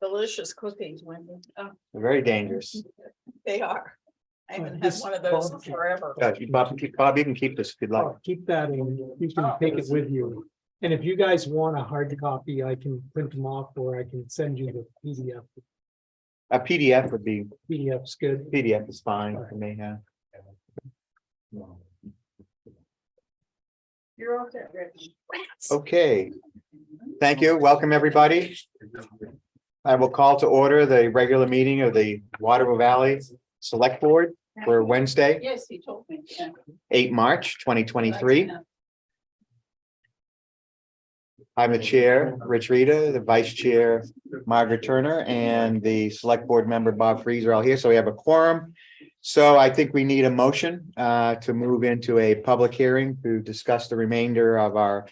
delicious cookies, Wendy. Oh, They're very dangerous. they are. I haven't had This one of those in barbecue. forever. Bob, you can keep this if you'd like. Oh, keep that and you can take it with you. And if you guys want a hard copy, I can print them off or I can send you the PDF. A PDF would be, PDF's good. PDF is fine for me, yeah. You're all set, Rich. Okay, thank you. Welcome, everybody. I will call to order the regular meeting of the Waterville Valley Select Board for Wednesday, Yes, he told me. Yeah. 8 March 2023. I'm the chair, Rich Rita, the vice chair, Margaret Turner, and the select board member, Bob Freeze, are all here. So we have a quorum. So I think we need a motion to move into a public hearing to discuss the remainder of our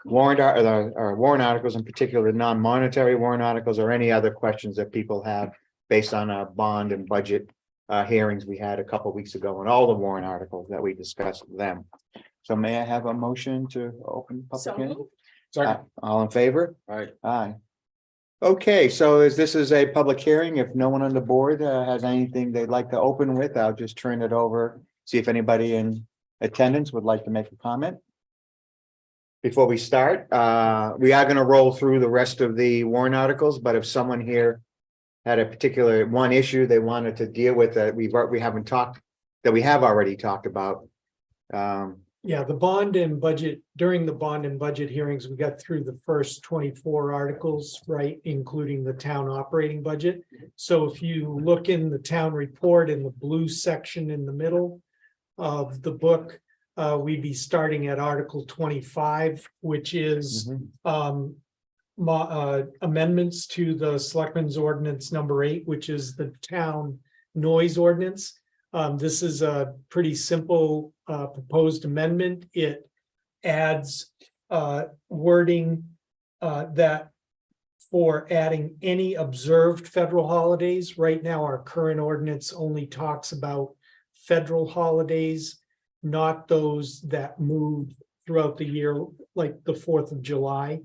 warrant, our warrant articles, in particular, non-monetary warrant articles, or any other questions that people have based on our bond and budget hearings we had a couple of weeks ago, and all the warrant articles that we discussed with them. So may I have a motion to open public So hearing? moved. All in favor? Aye. Okay, so as this is a public hearing, if no one on the board has anything they'd like to open with, I'll just turn it over. See if anybody in attendance would like to make a comment. Before we start, we are going to roll through the rest of the warrant articles, but if someone here had a particular one issue they wanted to deal with that we haven't talked, that we have already talked about. Yeah, the bond and budget, during the bond and budget hearings, we got through the first 24 articles, right, including the town operating budget. So if you look in the town report in the blue section in the middle of the book, we'd be starting at Article 25, which is amendments to the Selectmen's Ordinance number 8, which is the town noise ordinance. This is a pretty simple proposed amendment. It adds wording that for adding any observed federal holidays. Right now, our current ordinance only talks about federal holidays, not those that move throughout the year, like the 4th of July.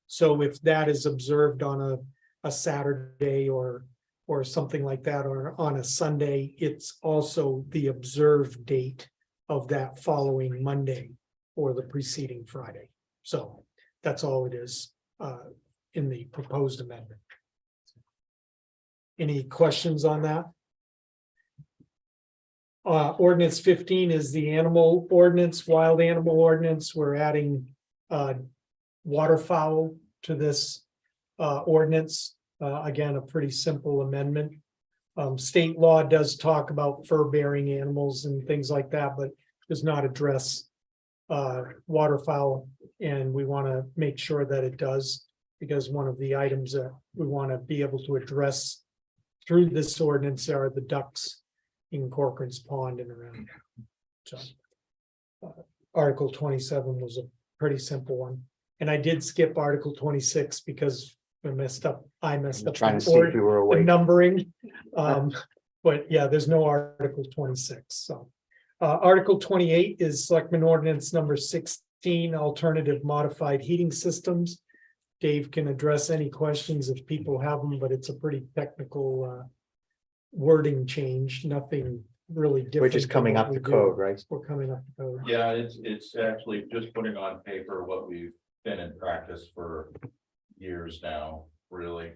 So if that is observed on a Saturday or something like that, or on a Sunday, it's also the observed date of that following Monday or the preceding Friday. So that's all it is in the proposed amendment. Any questions on that? Ordinance 15 is the animal ordinance, wild animal ordinance. We're adding waterfowl to this ordinance. Again, a pretty simple amendment. State law does talk about fur-bearing animals and things like that, but does not address waterfowl. And we want to make sure that it does, because one of the items that we want to be able to address through this ordinance are the ducks in Corcoran's Pond and around. So, Article 27 was a pretty simple one. And I did skip Article 26 because I messed up Trying to see if you were the awake. numbering. But yeah, there's no Article 26. So Article 28 is Selectmen Ordinance number 16, alternative modified heating systems. Dave can address any questions if people have them, but it's a pretty technical wording change, nothing really different. Which is coming than up what to we do. code, right? We're coming up to code. Yeah, it's actually just putting on paper what we've been in practice for years now, really.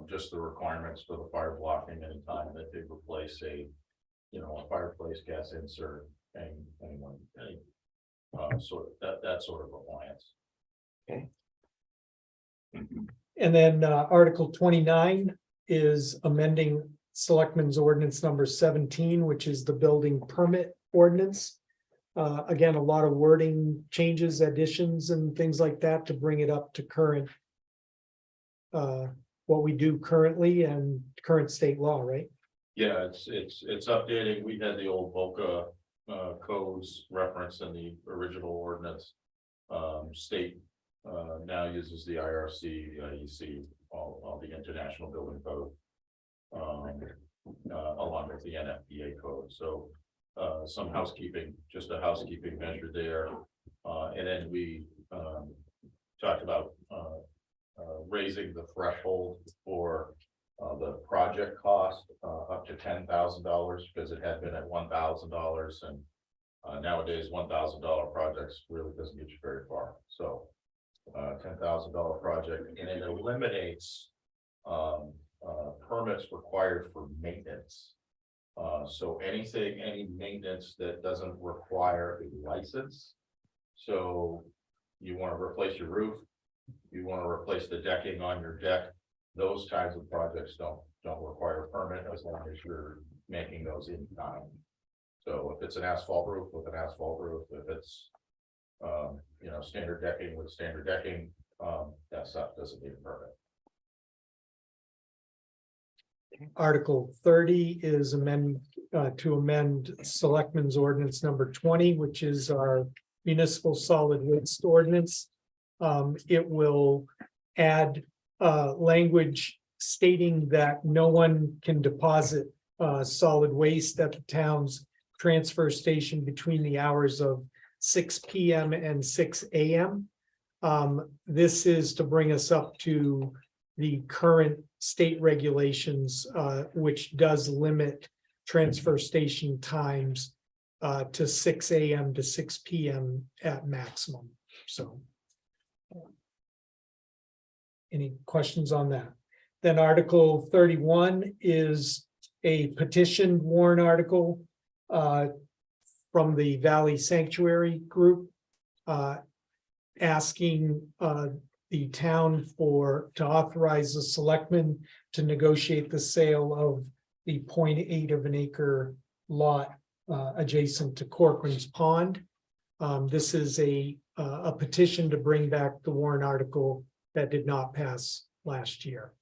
Just the requirements for the fire blocking any time that they replace a fireplace gas insert and sort of that sort of appliance. Okay. And then Article 29 is amending Selectmen's Ordinance number 17, which is the building permit ordinance. Again, a lot of wording changes, additions, and things like that to bring it up to current what we do currently and current state law, right? Yeah, it's updating. We had the old VOCA codes referenced in the original ordinance. State now uses the IRC, the IEC, all the International Building Code, along with the NFPA code. So some housekeeping, just a housekeeping measure there. And then we talked about raising the threshold for project cost, up to $10,000 because it had been at $1,000 and. Nowadays, $1,000 projects really doesn't get you very far, so. $10,000 project, and it eliminates. Permits required for maintenance. So any maintenance that doesn't require a license. So you want to replace your roof, you want to replace the decking on your deck, those kinds of projects don't require a permit as long as you're making those in time. So if it's an asphalt roof with an asphalt roof, if it's, standard decking with standard decking, that stuff doesn't need a permit. Article 30 is to amend Selectmen's Ordinance number 20, which is our municipal solid waste ordinance. It will add language stating that no one can deposit solid waste at the town's transfer station between the hours of 6 p.m. and 6 a.m. This is to bring us up to the current state regulations, which does limit transfer station times to 6 a.m. to 6 p.m. at maximum. So any questions on that? Then Article 31 is a petition warrant article from the Valley Sanctuary Group, asking the town to authorize the selectmen to negotiate the sale of the 0.8 of an acre lot adjacent to Corcoran's Pond. This is a petition to bring back the warrant article that did not pass last year.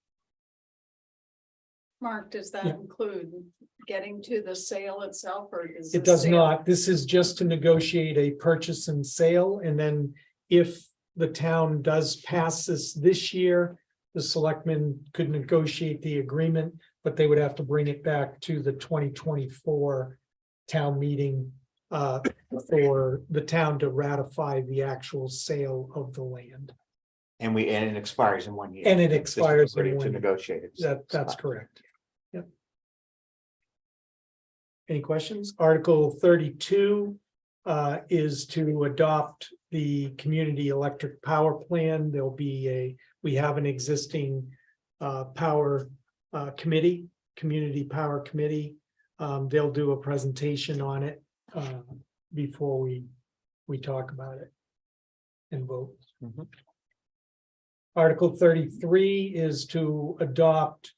Mark, does that Yeah. include getting to the sale itself, or does? It the does sale- not. This is just to negotiate a purchase and sale, and then if the town does pass this year, the selectmen could negotiate the agreement, but they would have to bring it back to the 2024 town meeting for the town to ratify the actual sale of the land. And it expires in 1 year. And it expires in Ready 1 to year. negotiate it. That's correct. Yep. Any questions? Article 32 is to adopt the community electric power plan. There'll be we have an existing power committee, community power committee. They'll do a presentation on it before we talk about it and vote. Mhm. Article 33 is to adopt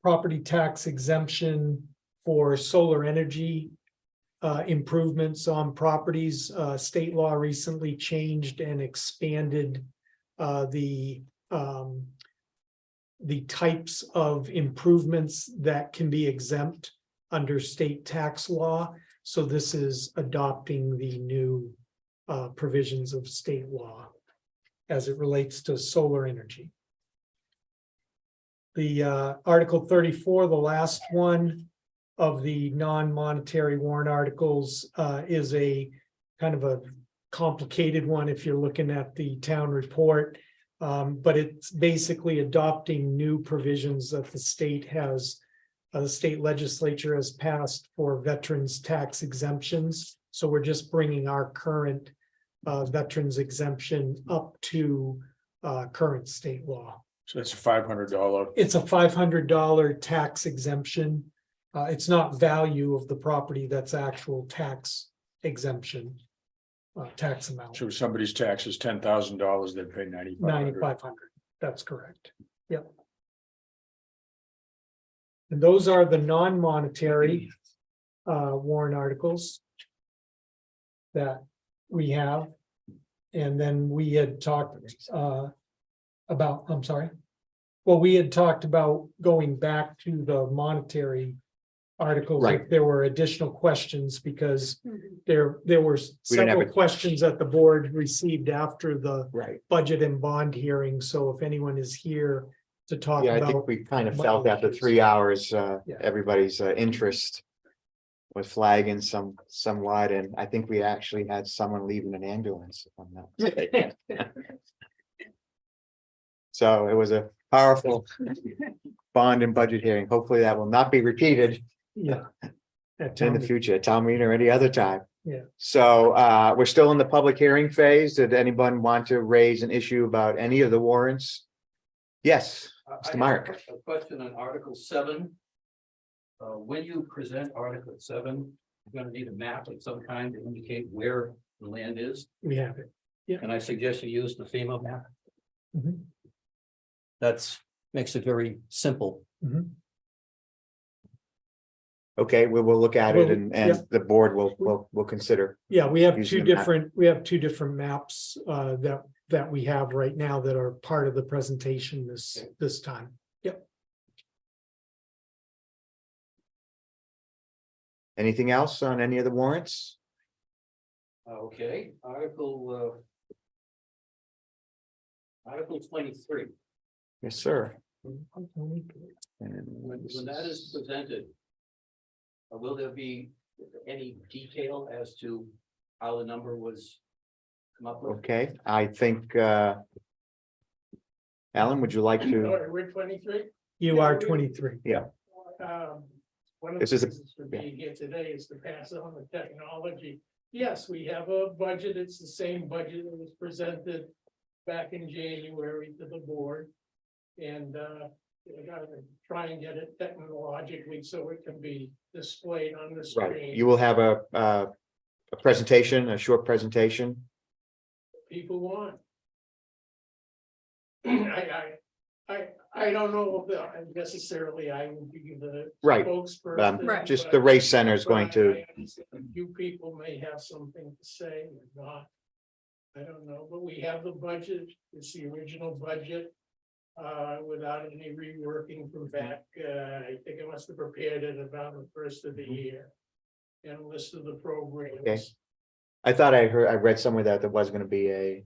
property tax exemption for solar energy improvements on properties. State law recently changed and expanded the types of improvements that can be exempt under state tax law. So this is adopting the new provisions of state law as it relates to solar energy. The Article 34, the last one of the non-monetary warrant articles, is a kind of a complicated one if you're looking at the town report. But it's basically adopting new provisions that the state legislature has passed for veterans tax exemptions. So we're just bringing our current veterans exemption up to current state law. So it's a $500. It's a $500 tax exemption. It's not value of the property, that's actual tax exemption, tax amount. So if somebody's tax is $10,000, they pay $9,500. $9,500, that's correct. Yep. And those are the non-monetary warrant articles that we have. And then we had talked about, I'm sorry. Well, we had talked about going back to the monetary articles. Right. If there were additional questions, because Mhm. there were We didn't have several a- questions that the board received after the Right. budget and bond hearing. So if anyone is here to talk Yeah, I think about, we kind of money felt after issues. 3 hours, Yeah. everybody's interest was flagging somewhat, and I think we actually had someone leaving an ambulance. If I'm not mistaken. So it was a powerful bond and budget hearing. Hopefully that will not be repeated Yeah. At in town the meeting. future, at town meeting or any other time. Yeah. So we're still in the public hearing phase. Did anyone want to raise an issue about any of the warrants? Yes, I Mr. have Mark. A question on Article 7. When you present Article 7, you're gonna need a map of some kind to indicate where the land is. We have it. And I suggest you use the FEMA map. Mhm. Makes it very simple. Okay, we will look at it Well, and yeah. the board will consider. Yeah, we have Using two the map. different maps that we have right now that are part of the presentation this time. Yep. Anything else on any of the warrants? Okay, Article 23. Yes, sir. When And that is presented, will there be any detail as to how the number was come up with? okay, I think Alan, would you like to? We're 23. You are 23. One of This the is a- reasons for being here today is to pass on the technology. Yes, we have a budget. It's the same budget that was presented back in January to the board. And we're gonna try and get it technologically so it can be displayed on the Right, screen. you will have a presentation, a short presentation. People want. I don't know if necessarily I will be the Right, spokesperson. Right. Just but- the race center is going but to, I understand a few people may have something to say or not. I don't know, but we have the budget, it's the original budget. Without any reworking from back, I think I must have prepared it about the first of the year. And a list of the programs. Okay. I thought I read somewhere that there was gonna be a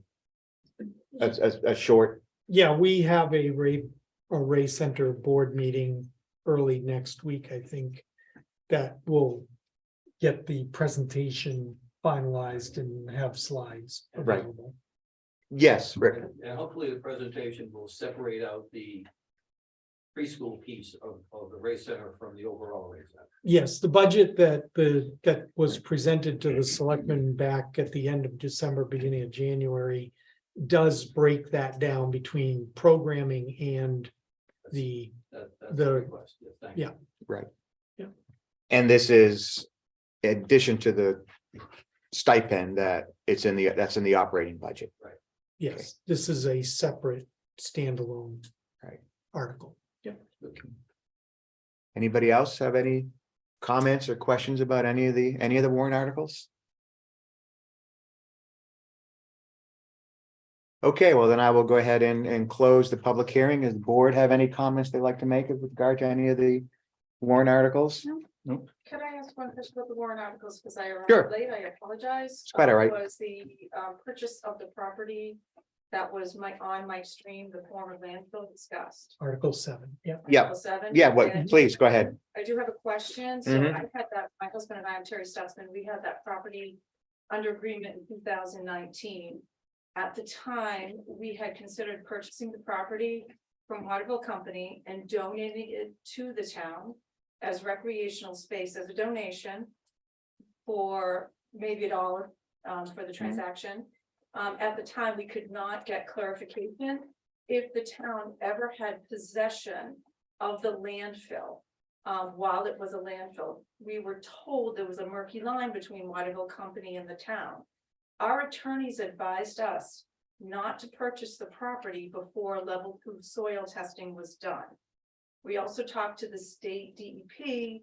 short, Yeah, we have a Ray Center board meeting early next week, I think. That will get the presentation finalized and have slides Right. available. yes, Rick, And hopefully the presentation will separate out the preschool piece of the race center from the overall race center. Yes, the budget that was presented to the selectmen back at the end of December, beginning of January. Does break that down between programming and the, That's The- the request. Yes, thank you. yeah. right. Yeah. And this is in addition to the stipend that's in the operating budget. yes, this is a separate standalone. Right. Article. Anybody else have any comments or questions about any of the warrant articles? Okay, well, then I will go ahead and close the public hearing. Does the board have any comments they'd like to make with regard to any of the warrant articles? Can I ask one question about the warrant articles, because I Sure. arrived late, I apologize. It's quite all right. Was the purchase of the property that was on my stream, the former landfill discussed? Article 7, yeah. Yeah, Article 7? yeah, what, And please, go ahead. I do have a question, so Mhm. I had that, my husband and I, am Terry Stutzman, we had that property under agreement in 2019. At the time, we had considered purchasing the property from Waterville Company and donating it to the town as recreational space as a donation for maybe $1 for the transaction. At the time, we could not get clarification if the town ever had possession of the landfill. While it was a landfill, we were told there was a murky line between Waterville Company and the town. Our attorneys advised us not to purchase the property before level 2 soil testing was done. We also talked to the state DEP,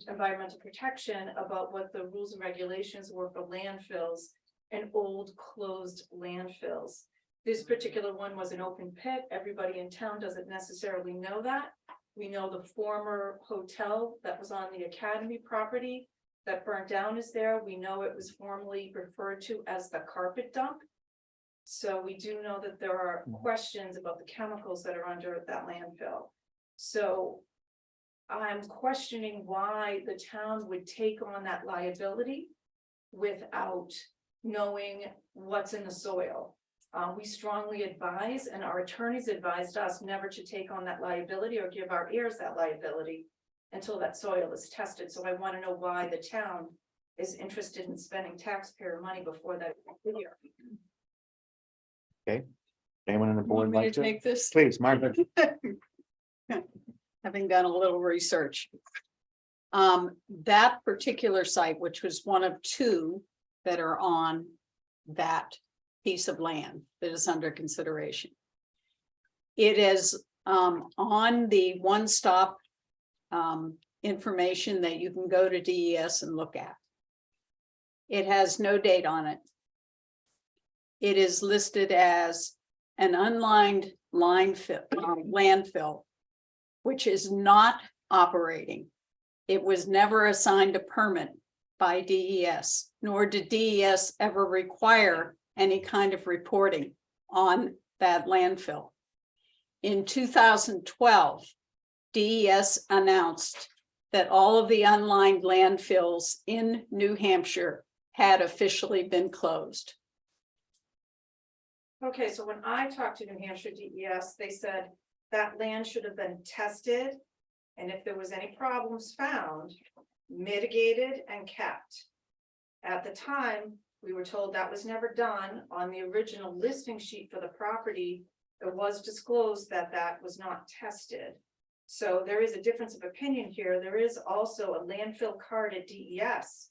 Environmental Protection, about what the rules and regulations were for landfills and old closed landfills. This particular one was an open pit. Everybody in town doesn't necessarily know that. We know the former hotel that was on the Academy property that burnt down is there. We know it was formerly referred to as the carpet dump. So we do know that there are questions about the chemicals that are under that landfill. So I'm questioning why the town would take on that liability without knowing what's in the soil. We strongly advise, and our attorneys advised us never to take on that liability or give our heirs that liability until that soil is tested. So I want to know why the town is interested in spending taxpayer money before that year. Anyone on the board Want me like to to? take this? Please, Margaret. Having done a little research. That particular site, which was one of two that are on that piece of land that is under consideration. It is on the one-stop information that you can go to DES and look at. It has no date on it. It is listed as an unlined landfill, which is not operating. It was never assigned a permit by DES, nor did DES ever require any kind of reporting on that landfill. In 2012, DES announced that all of the unlined landfills in New Hampshire had officially been closed. Okay, so when I talked to New Hampshire DES, they said that land should have been tested. And if there was any problems found, mitigated and kept. At the time, we were told that was never done. On the original listing sheet for the property, it was disclosed that that was not tested. So there is a difference of opinion here. There is also a landfill card at DES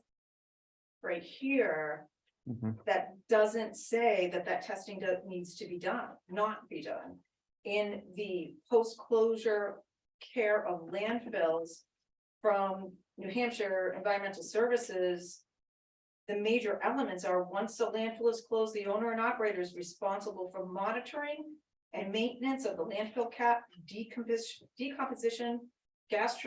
right here Mhm. that doesn't say that that testing needs to be done, not be done. In the post-closure care of landfills from New Hampshire Environmental Services, the major elements are, once the landfill is closed, the owner and operator is responsible for monitoring and maintenance of the landfill cap, decomposition, gas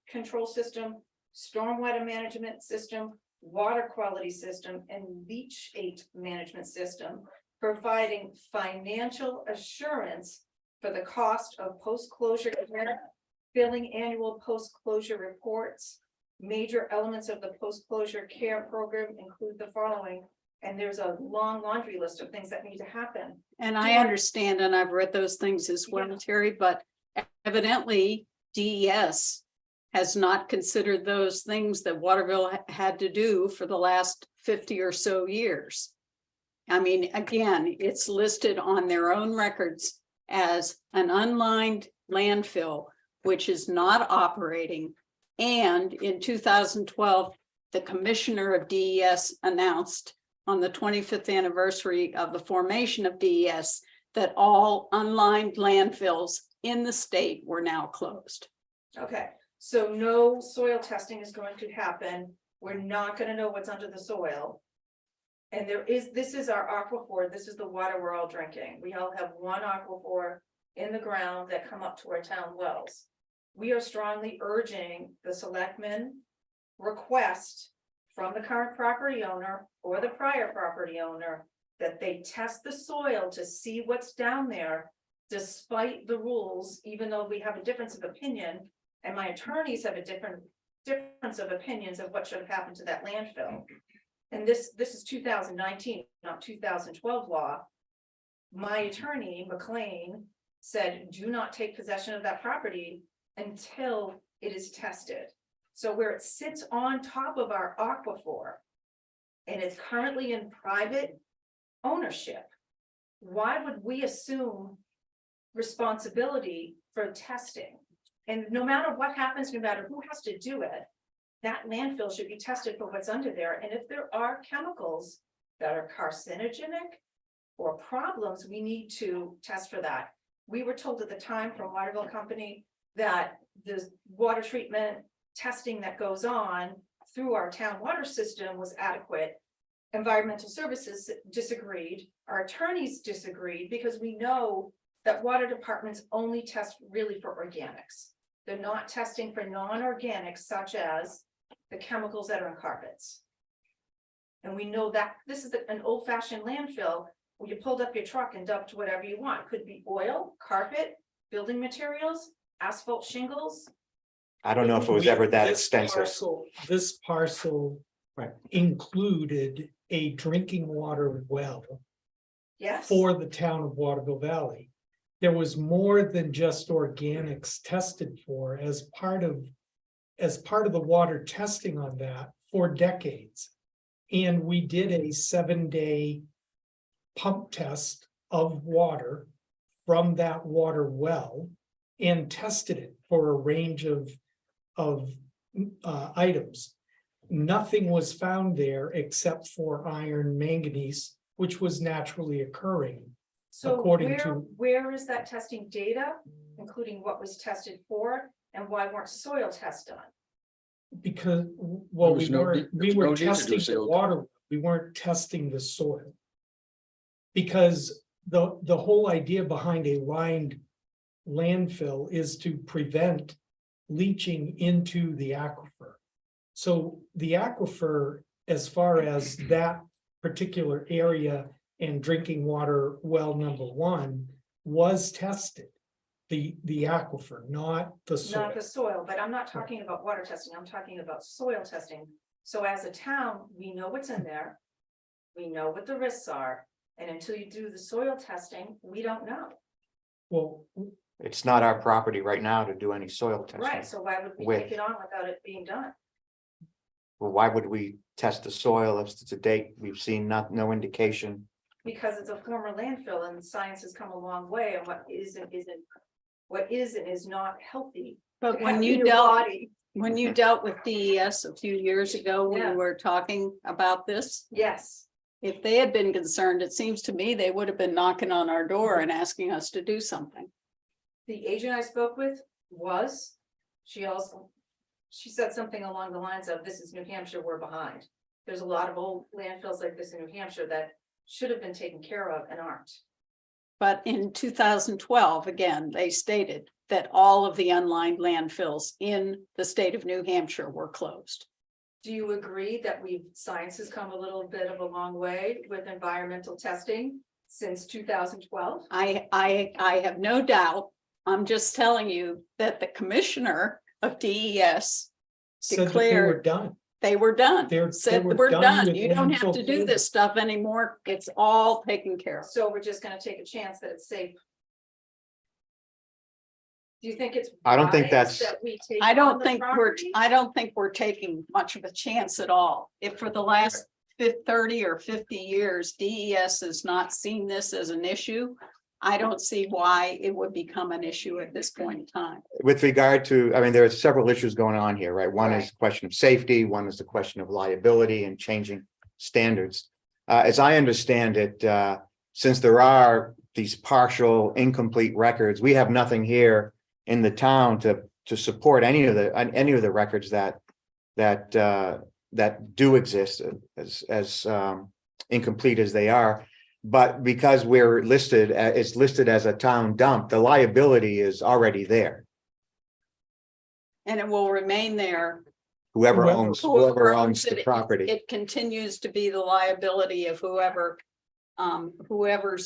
control system, stormwater management system, water quality system, and leachate management system, providing financial assurance for the cost of post-closure care, filling annual post-closure reports. Major elements of the post-closure care program include the following, and there's a long laundry list of things that need to happen. And I understand, and I've read those things as well, Yeah. Terry, but evidently DES has not considered those things that Waterville had to do for the last 50 or so years. I mean, again, it's listed on their own records as an unlined landfill, which is not operating. And in 2012, the commissioner of DES announced on the 25th anniversary of the formation of DES that all unlined landfills in the state were now closed. Okay, so no soil testing is going to happen. We're not gonna know what's under the soil. And this is our aquifer, this is the water we're all drinking. We all have one aquifer in the ground that come up to our town wells. We are strongly urging the selectmen request from the current property owner or the prior property owner that they test the soil to see what's down there, despite the rules, even though we have a difference of opinion, and my attorneys have a difference of opinions of what should have happened to that landfill. And this is 2019, not 2012 law. My attorney, McLean, said, do not take possession of that property until it is tested. So where it sits on top of our aquifer and it's currently in private ownership, why would we assume responsibility for testing? And no matter what happens, no matter who has to do it, that landfill should be tested for what's under there. And if there are chemicals that are carcinogenic or problems, we need to test for that. We were told at the time from Waterville Company that the water treatment testing that goes on through our town water system was adequate. Environmental Services disagreed, our attorneys disagreed, because we know that water departments only test really for organics. They're not testing for non-organics such as the chemicals that are in carpets. And we know that this is an old-fashioned landfill where you pulled up your truck and dumped whatever you want. Could be oil, carpet, building materials, asphalt shingles. I don't know if it was ever that This extensive. This parcel Right. included a drinking water well Yes. for the town of Waterville Valley. There was more than just organics tested for as part of the water testing on that for decades. And we did a 7-day pump test of water from that water well and tested it for a range of items. Nothing was found there except for iron manganese, which was naturally occurring. So according to- where is that testing data, including what was tested for, and why weren't soil tests done? Because, There well, was no need- we there was were no need to do testing the soil water, we weren't testing the soil. Because the whole idea behind a lined landfill is to prevent leaching into the aquifer. So the aquifer, as far as that particular area and drinking water well number 1 was tested. The aquifer, not the soil. Not the soil, but I'm not talking about water testing, I'm talking about soil testing. So as a town, we know what's in there. We know what the risks are, and until you do the soil testing, we don't know. Well, It's not our property right now to do any soil Right, testing. so why would we With- take it on without it being done? Well, why would we test the soil if to date we've seen no indication? Because it's a former landfill and science has come a long way, and what is and is not healthy. But to when have in you your dealt, body. when you dealt with DES a few years ago, when Yeah. we were talking about this, Yes, if they had been concerned, it seems to me they would have been knocking on our door and asking us to do something. the agent I spoke with she said something along the lines of, this is New Hampshire, we're behind. There's a lot of old landfills like this in New Hampshire that should have been taken care of and aren't. But in 2012, again, they stated that all of the unlined landfills in the state of New Hampshire were closed. Do you agree that science has come a little bit of a long way with environmental testing since 2012? I have no doubt. I'm just telling you that the commissioner of DES said that they were declared done. they were done, They said were we're done done. with You don't have landfill to do closure. this stuff anymore. It's all taken care of. So we're just gonna take a chance that it's safe. Do you think it's? I don't think wise that's- that we take I on don't the think property? I don't think we're taking much of a chance at all. If for the last 30 or 50 years, DES has not seen this as an issue, I don't see why it would become an issue at this point in time. With regard to, I mean, there are several issues going on here, right? One is Right. the question of safety, one is the question of liability and changing standards. As I understand it, since there are these partial incomplete records, we have nothing here in the town to support any of the records that do exist as incomplete as they are. But because it's listed as a town dump, the liability is already there. And it will remain there. Whoever Whoever owns it, the property. It continues to be the liability of whoever's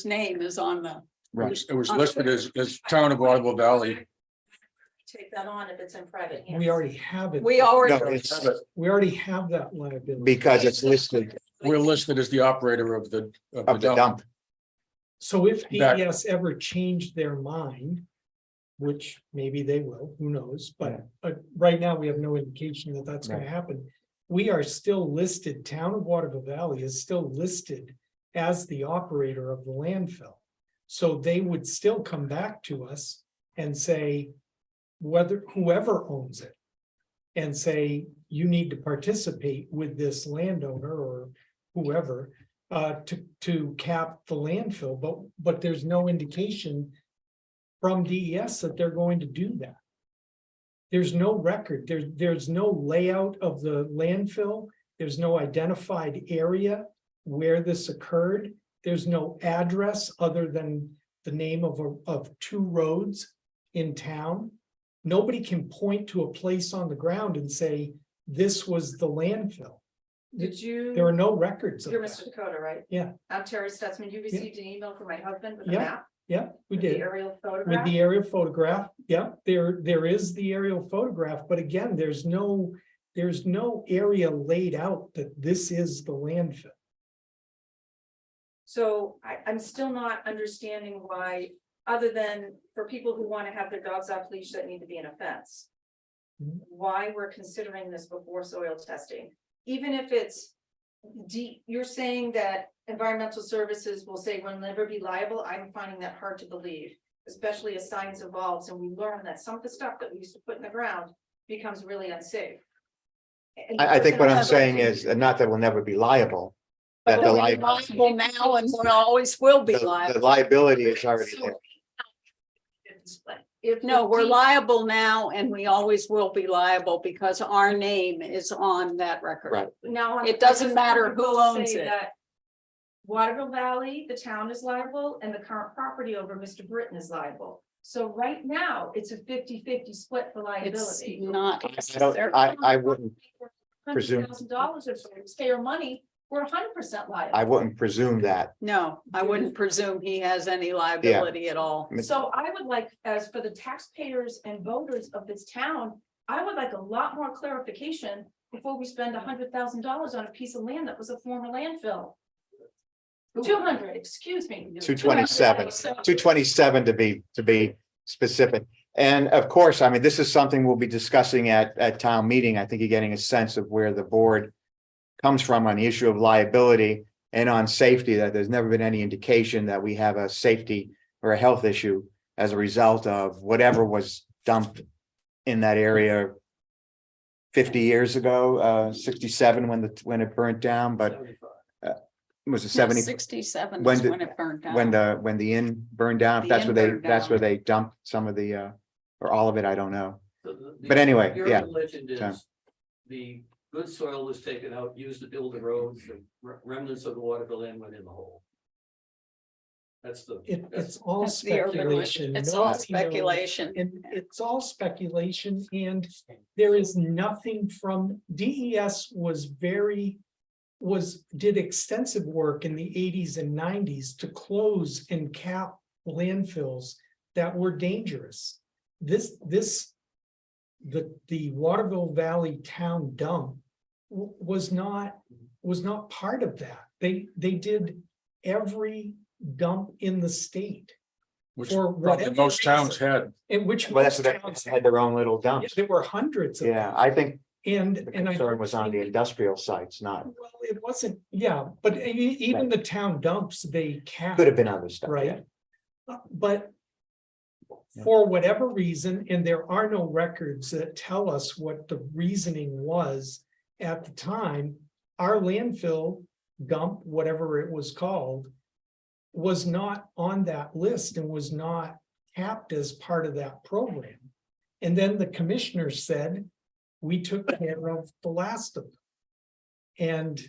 name is on the. It was listed as town of Waterville Valley. Take that on if it's in private hands. We already have it. We already, No, it's We already have that liability. because it's listed We're listed as the operator of the of the dump. So if Back- DES ever changed their mind, which maybe they will, who knows, but right now we have no indication that that's gonna Right. happen. We are still listed, town of Waterville Valley is still listed as the operator of the landfill. So they would still come back to us and say, whoever owns it. And say, you need to participate with this landowner or whoever to cap the landfill, but there's no indication from DES that they're going to do that. There's no record, there's no layout of the landfill, there's no identified area where this occurred. There's no address other than the name of 2 roads in town. Nobody can point to a place on the ground and say, this was the landfill. Did you? There are no records of You're that. Mr. Dakota, right? Yeah. I'm Terry Stutzman. You received an email from my husband with a Yeah, map, Yeah, we with the did. aerial With photograph. the aerial photograph, yeah, there is the aerial photograph, but again, there's no area laid out that this is the landfill. So I'm still not understanding why, other than for people who want to have their dogs off leash that need to be in a fence. Mhm. Why we're considering this before soil testing, even if it's deep, you're saying that environmental services will say will never be liable. I'm finding that hard to believe. Especially as science evolves and we learn that some of the stuff that we used to put in the ground becomes really unsafe. And I think what I'm person- saying is, not that we'll never be liable. That the We're liability, liable now and we always will be the liable. liability is already So- there. If No, the we're deep- liable now and we always will be liable because our name is on that record. Right. Now. It doesn't matter who will owns say it. that Waterville Valley, the town is liable, and the current property owner, Mr. Britton, is liable. So right now, it's a 50-50 split for It's liability. not. I wouldn't presume- $100,000 or so, taxpayer money, we're 100% liable. I wouldn't presume that. No, I wouldn't presume he has any liability at all. So I would like, as for the taxpayers and voters of this town, I would like a lot more clarification before we spend $100,000 on a piece of land that was a former landfill. 200, excuse me. 227. 227 to be specific. And of course, I mean, this is something we'll be discussing at town meeting. I think you're getting a sense of where the board comes from on the issue of liability and on safety, that there's never been any indication that we have a safety or a health issue as a result of whatever was dumped in that area 50 years ago, 67 when it burnt down, but was it 70? 67 When is did- when it burned down. When the inn burned down, if The that's inn where burned that's down. where they dumped some of the, or all of it, I don't know. But anyway, Your yeah. legend So- is the good soil was taken out, used to build the roads, the remnants of the Waterville Inn went in the hole. That's the. It's all That's the urban legend. speculation. It's Nobody all knows. speculation. And it's all speculation, and there is nothing from DES did extensive work in the 80s and 90s to close and cap landfills that were dangerous. The Waterville Valley Town dump was not part of that. They did every dump in the state. Which For probably whatever most towns reason. had. In which Well, that's most what they towns had their own little dumps. there were hundreds of Yeah, them. I think And the I concern don't was on the think- industrial sites, not, Well, it wasn't, yeah, but even the town dumps, they capped. could have been other stuff, yeah. Right. But Yeah. for whatever reason, and there are no records that tell us what the reasoning was at the time, our landfill dump, whatever it was called, was not on that list and was not capped as part of that program. And then the commissioner said, we took care of the last of them. And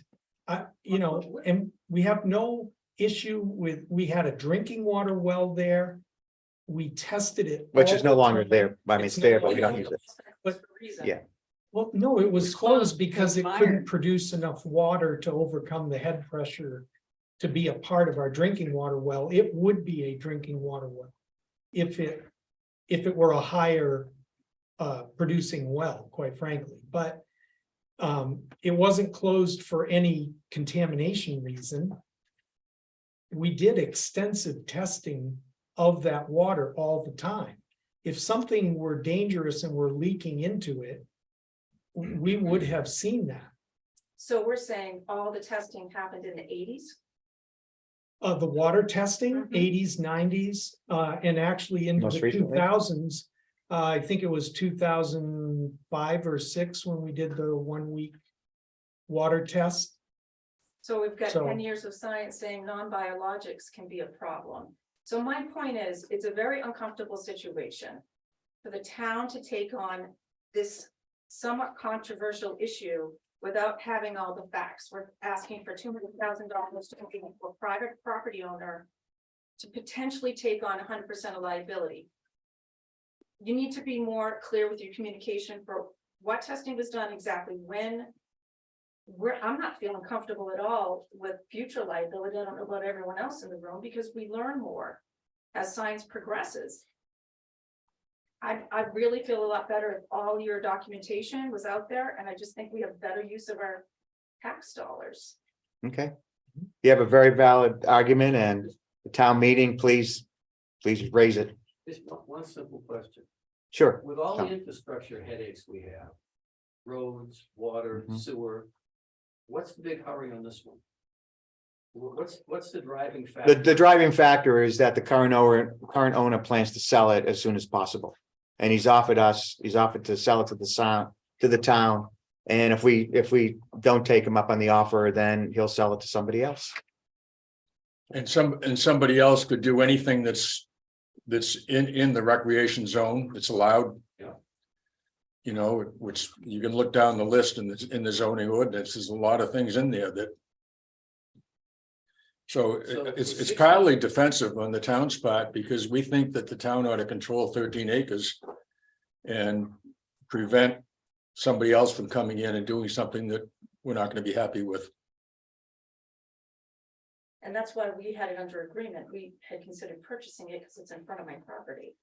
and we have no issue with, we had a drinking water well there. We tested it. Which all is no the longer time. there. I mean, it's no there, but we don't longer- use it. But- Yeah. Well, no, it was closed because it Mired. couldn't produce enough water to overcome the head pressure to be a part of our drinking water well. It would be a drinking water well if it were a higher producing well, quite frankly, but it wasn't closed for any contamination reason. We did extensive testing of that water all the time. If something were dangerous and were leaking into it, we would have seen that. So we're saying all the testing happened in the 80s? The water testing, Mhm. 80s, 90s, and actually into Most the recently? 2000s. I think it was 2005 or 6 when we did the 1 week water test. So we've got So- 10 years of science saying non-biologics can be a problem. So my point is, it's a very uncomfortable situation for the town to take on this somewhat controversial issue without having all the facts. We're asking for $200,000 to a private property owner to potentially take on 100% of liability. You need to be more clear with your communication for what testing was done, exactly when. I'm not feeling comfortable at all with future liability. I don't know about everyone else in the room, because we learn more as science progresses. I really feel a lot better if all your documentation was out there, and I just think we have better use of our tax dollars. Okay, You have a very valid argument and the town meeting, please raise it. Just one simple question. Sure. With all the Tom. infrastructure headaches we have, roads, water, Mhm. sewer, what's the big hurry on this one? What's the driving The factor? driving factor is that the current owner plans to sell it as soon as possible. And he's offered to sell it to the town. And if we don't take him up on the offer, then he'll sell it to somebody else. And somebody else could do anything that's in the recreation zone, that's allowed. Yeah. You know, which you can look down the list in the zoning ordinance, there's a lot of things in there that. So So it's the 60 partly defensive on the town's part, because we think that the town ought to control 13 acres. And prevent somebody else from coming in and doing something that we're not gonna be happy with. And that's why we had it under agreement. We had considered purchasing it because it's in front of my property.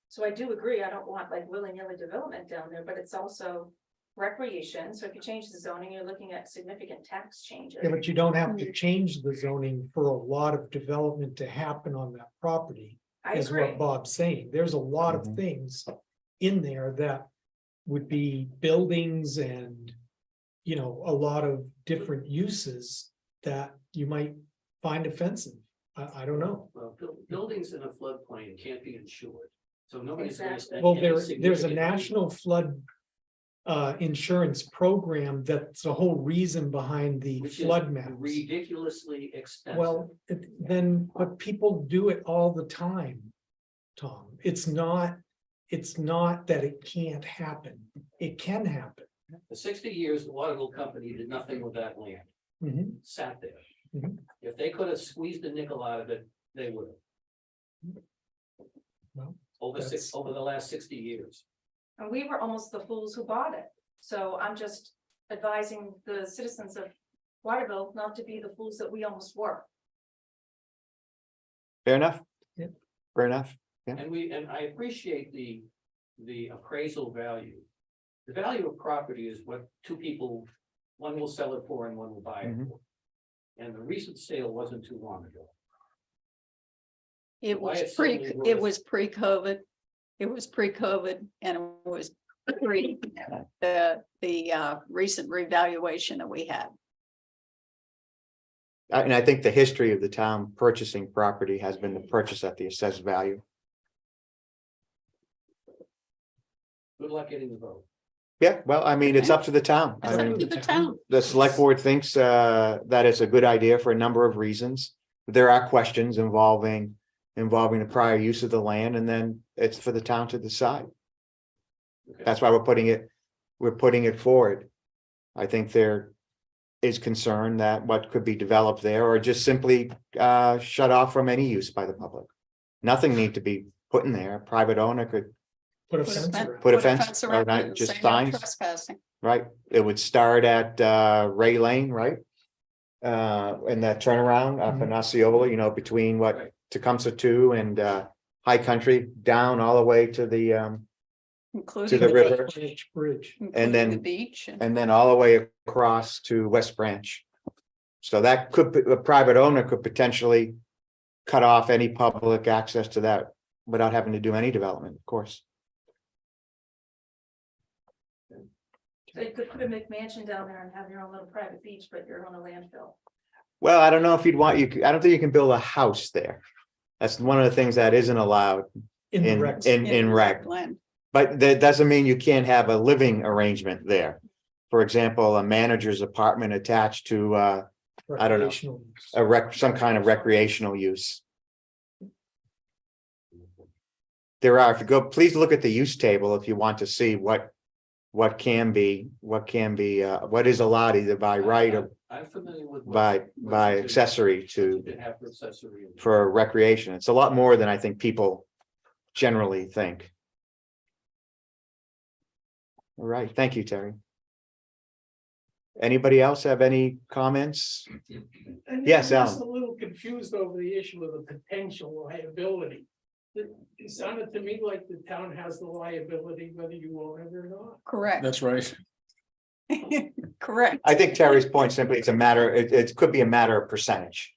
So I do agree, I don't want like willy-nilly development down there, but it's also recreation. So if you change the zoning, you're looking at significant tax changes. Yeah, but you don't have to change the zoning for a lot of development to happen on that property, I is agree. what Bob's saying. There's a lot of Mhm. things in there that would be buildings and, you know, a lot of different uses that you might find offensive. I don't know. Well, buildings in a floodplain can't be insured, so nobody's gonna. Exactly. spend Well, any there's a significant money. national flood insurance program. That's the whole reason behind the Which is flood maps. ridiculously expensive. Well, then, but people do it all the time, Tom. It's not that it can't happen. It can happen. For 60 years, the Waterville Company did nothing with that land, Mhm. sat there. Mhm. If they could have squeezed a nickel out of it, they would have. Well, Over the last 60 years. And we were almost the fools who bought it. So I'm just advising the citizens of Waterville not to be the fools that we almost were. Fair enough? Yeah. Fair enough. And I appreciate the appraisal value. The value of property is what two people, one will sell it for and one will buy it Mhm. for. And the recent sale wasn't too long ago. It Why was it's suddenly it worth- was pre-COVID. It was pre-COVID and it was pre the recent revaluation that we had. And I think the history of the town purchasing property has been the purchase at the assessed value. Good luck getting the vote. Yeah, well, I mean, it's up to the town. It's I up mean, to the town. the select board thinks that it's a good idea for a number of reasons. There are questions involving the prior use of the land, and then it's for the town to decide. Okay. That's why we're putting it forward. I think there is concern that what could be developed there, or just simply shut off from any use by the public. Nothing need to be put in there. A private owner could, Put a Put a fence fen- around. Put a fence around around it it, and just say no signs. trespassing. right? It would start at Ray Lane, right? And that turnaround up in Osceola, you know, between what Right. Tecumseh 2 and High Country, down all the way to the Including the the river. beach, Branch Bridge. including then- the beach. and then all the way across to West Branch. So that could be, a private owner could potentially cut off any public access to that without having to do any development, of course. So you could put a McMansion down there and have your own little private beach, but you're on a landfill. Well, I don't know if you'd want, I don't think you can build a house there. That's one of the things that isn't allowed In the in, rec. in rec. Land. But that doesn't mean you can't have a living arrangement there. For example, a manager's apartment attached to I don't know. recreational use. some kind of recreational use. There are, if you go, please look at the use table if you want to see what is allowed either by right or I'm familiar with. by accessory You to, can have for accessory. for recreation. It's a lot more than I think people generally think. All right, thank you, Terry. Anybody else have any comments? And Yes, I'm just Alan. a little confused over the issue of the potential liability. It sounded to me like the town has the liability whether you own it or not. Correct. That's right. Correct. I think Terry's point simply, it's a matter, it could be a matter of percentage.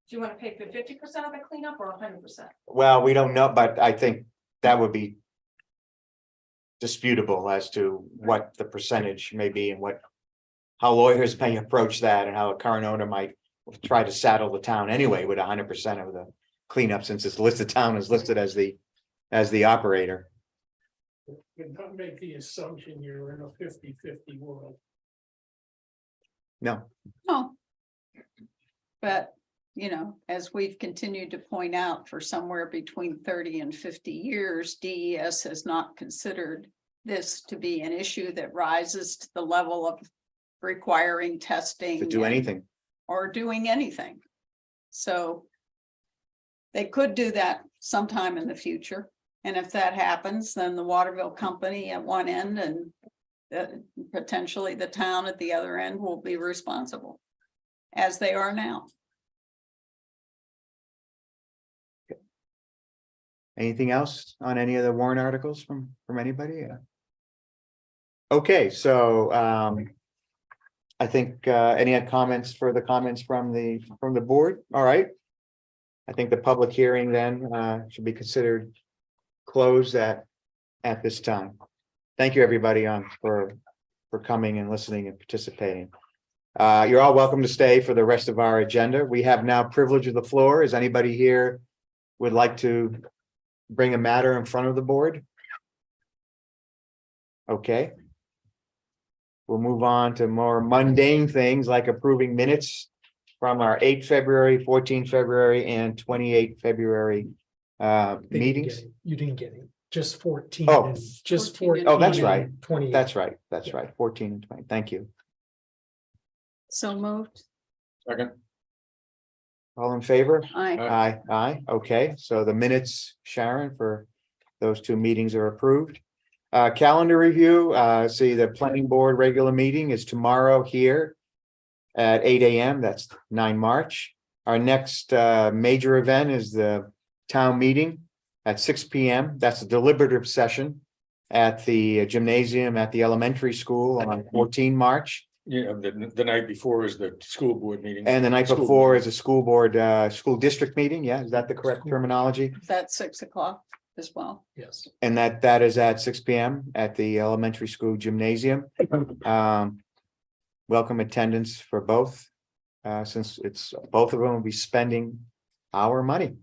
Do you want to pay for 50% of the cleanup or 100%? Well, we don't know, but I think that would be disputable as to what the percentage may be and what, how lawyers may approach that and how a current owner might try to saddle the town anyway with 100% of the cleanup, since it's listed, town is listed as the operator. But not make the assumption you're in a 50-50 world. No, Oh. But, you know, as we've continued to point out, for somewhere between 30 and 50 years, DES has not considered this to be an issue that rises to the level of requiring testing. to do and- anything. Or doing anything. So they could do that sometime in the future. And if that happens, then the Waterville company at one end and potentially the town at the other end will be responsible, as they are now. Anything else on any of the warrant articles from anybody? Okay, so I think any comments, further comments from the board? All right. I think the public hearing then should be considered closed at this time. Thank you, everybody, for coming and listening and participating. You're all welcome to stay for the rest of our agenda. We have now privilege of the floor. Is anybody here would like to bring a matter in front of the board? Okay. We'll move on to more mundane things like approving minutes from our 8 February, 14 February, and 28 February They didn't get meetings. it. You didn't get it, just 14. Oh. and just 14 14. and Oh, that's right. 28. That's right, 14 and 20. Thank you. So moved. Second, All in favor? Aye. Aye, okay, so the minutes, Sharon, for those two meetings are approved. Calendar review, see the planning board regular meeting is tomorrow here at 8 AM, that's 9 March. Our next major event is the town meeting at 6 PM. That's a deliberative session at the gymnasium at the elementary school on 14 March. the night before is the school board meeting. And the night School before board. is a school board, school district meeting, yeah, is that the correct terminology? That's 6 o'clock as well. Yes. And that is at 6 PM at the elementary school gymnasium. Welcome attendance for both, since it's, both of them will be spending our money.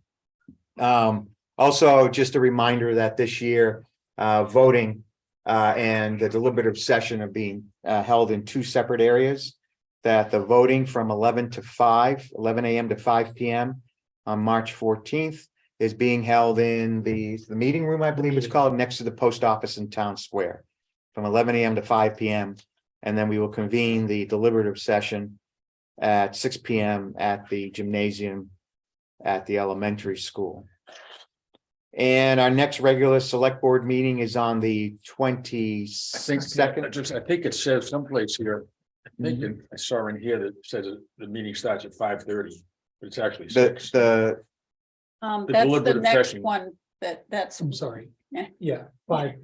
Also, just a reminder that this year, voting and the deliberative session are being held in two separate areas. That the voting from 11 AM to 5 PM on March 14th is being held in the meeting room, I believe it's called, next to the post office in Town Square. From 11 AM to 5 PM, and then we will convene the deliberative session at 6 PM at the gymnasium at the elementary school. And our next regular select board meeting is on the I think, 22nd. I think it says someplace here, I think I saw in here that says the meeting starts at 5:30, but it's actually The, 6. the, That's the deliberative next session. one that's, I'm sorry. Yeah. Yeah, 5.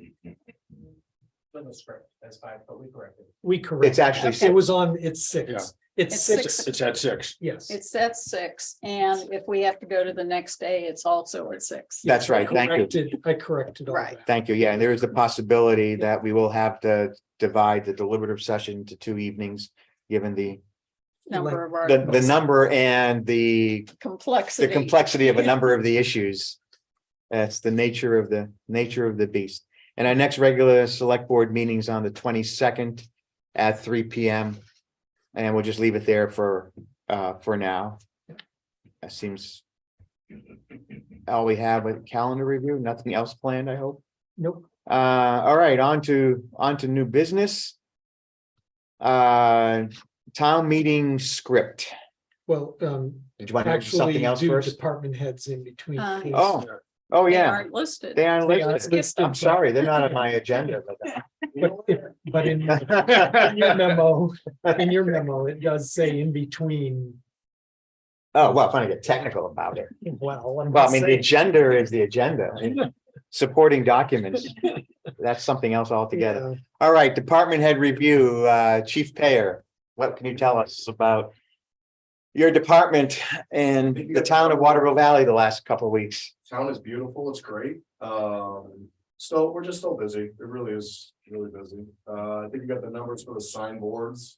On the script, that's fine, but we corrected. We correct. It's actually It was on, it's Yeah. 6. It's It's 6. six. It's at 6. Yes. it's at 6, and if we have to go to the next day, it's also at 6. That's right, thank you. I corrected all Right. that. Thank you. Yeah, and there is the possibility that we will have to divide the deliberative session into 2 evenings, given the Number of the articles, number and the complexity. complexity of a number of the issues. That's the nature of the beast. And our next regular select board meetings on the 22nd at 3 PM. And we'll just leave it there for now. That seems all we have with calendar review, nothing else planned, I hope. Nope. All right, on to new business. Town meeting script. Well, Did you want to do something actually else do first? department heads in between. case- Oh, They yeah, aren't listed. they aren't They aren't listed. listed, I'm sorry, they're not on my agenda. But in your memo, it does say in between. Oh, well, if I get technical about it. Well, Well, I mean, the agenda is the agenda. supporting documents. That's something else altogether. Yeah. All right, department head review, Chief Payer, what can you tell us about your department and the town of Waterville Valley the last couple of weeks? Town is beautiful, it's great. So we're just so busy. It really is really busy. I think you got the numbers for the signboards,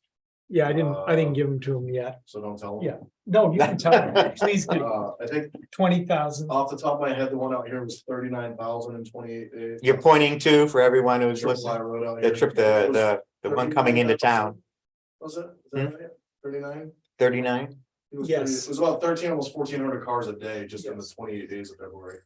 Yeah, I didn't give them to him yet. so don't tell them. Yeah. No, you can tell him, please do. I think 20,000. off the top of my head, the one out here was 39,000 and 28 days. You're pointing to, for everyone who's Triple listening, I road out the here. trip, It was the one coming into town, Was it? Is that right? 39? 39? It was Yes. 30 it was about 13, almost 1,400 cars a day, just in the 28 days of February.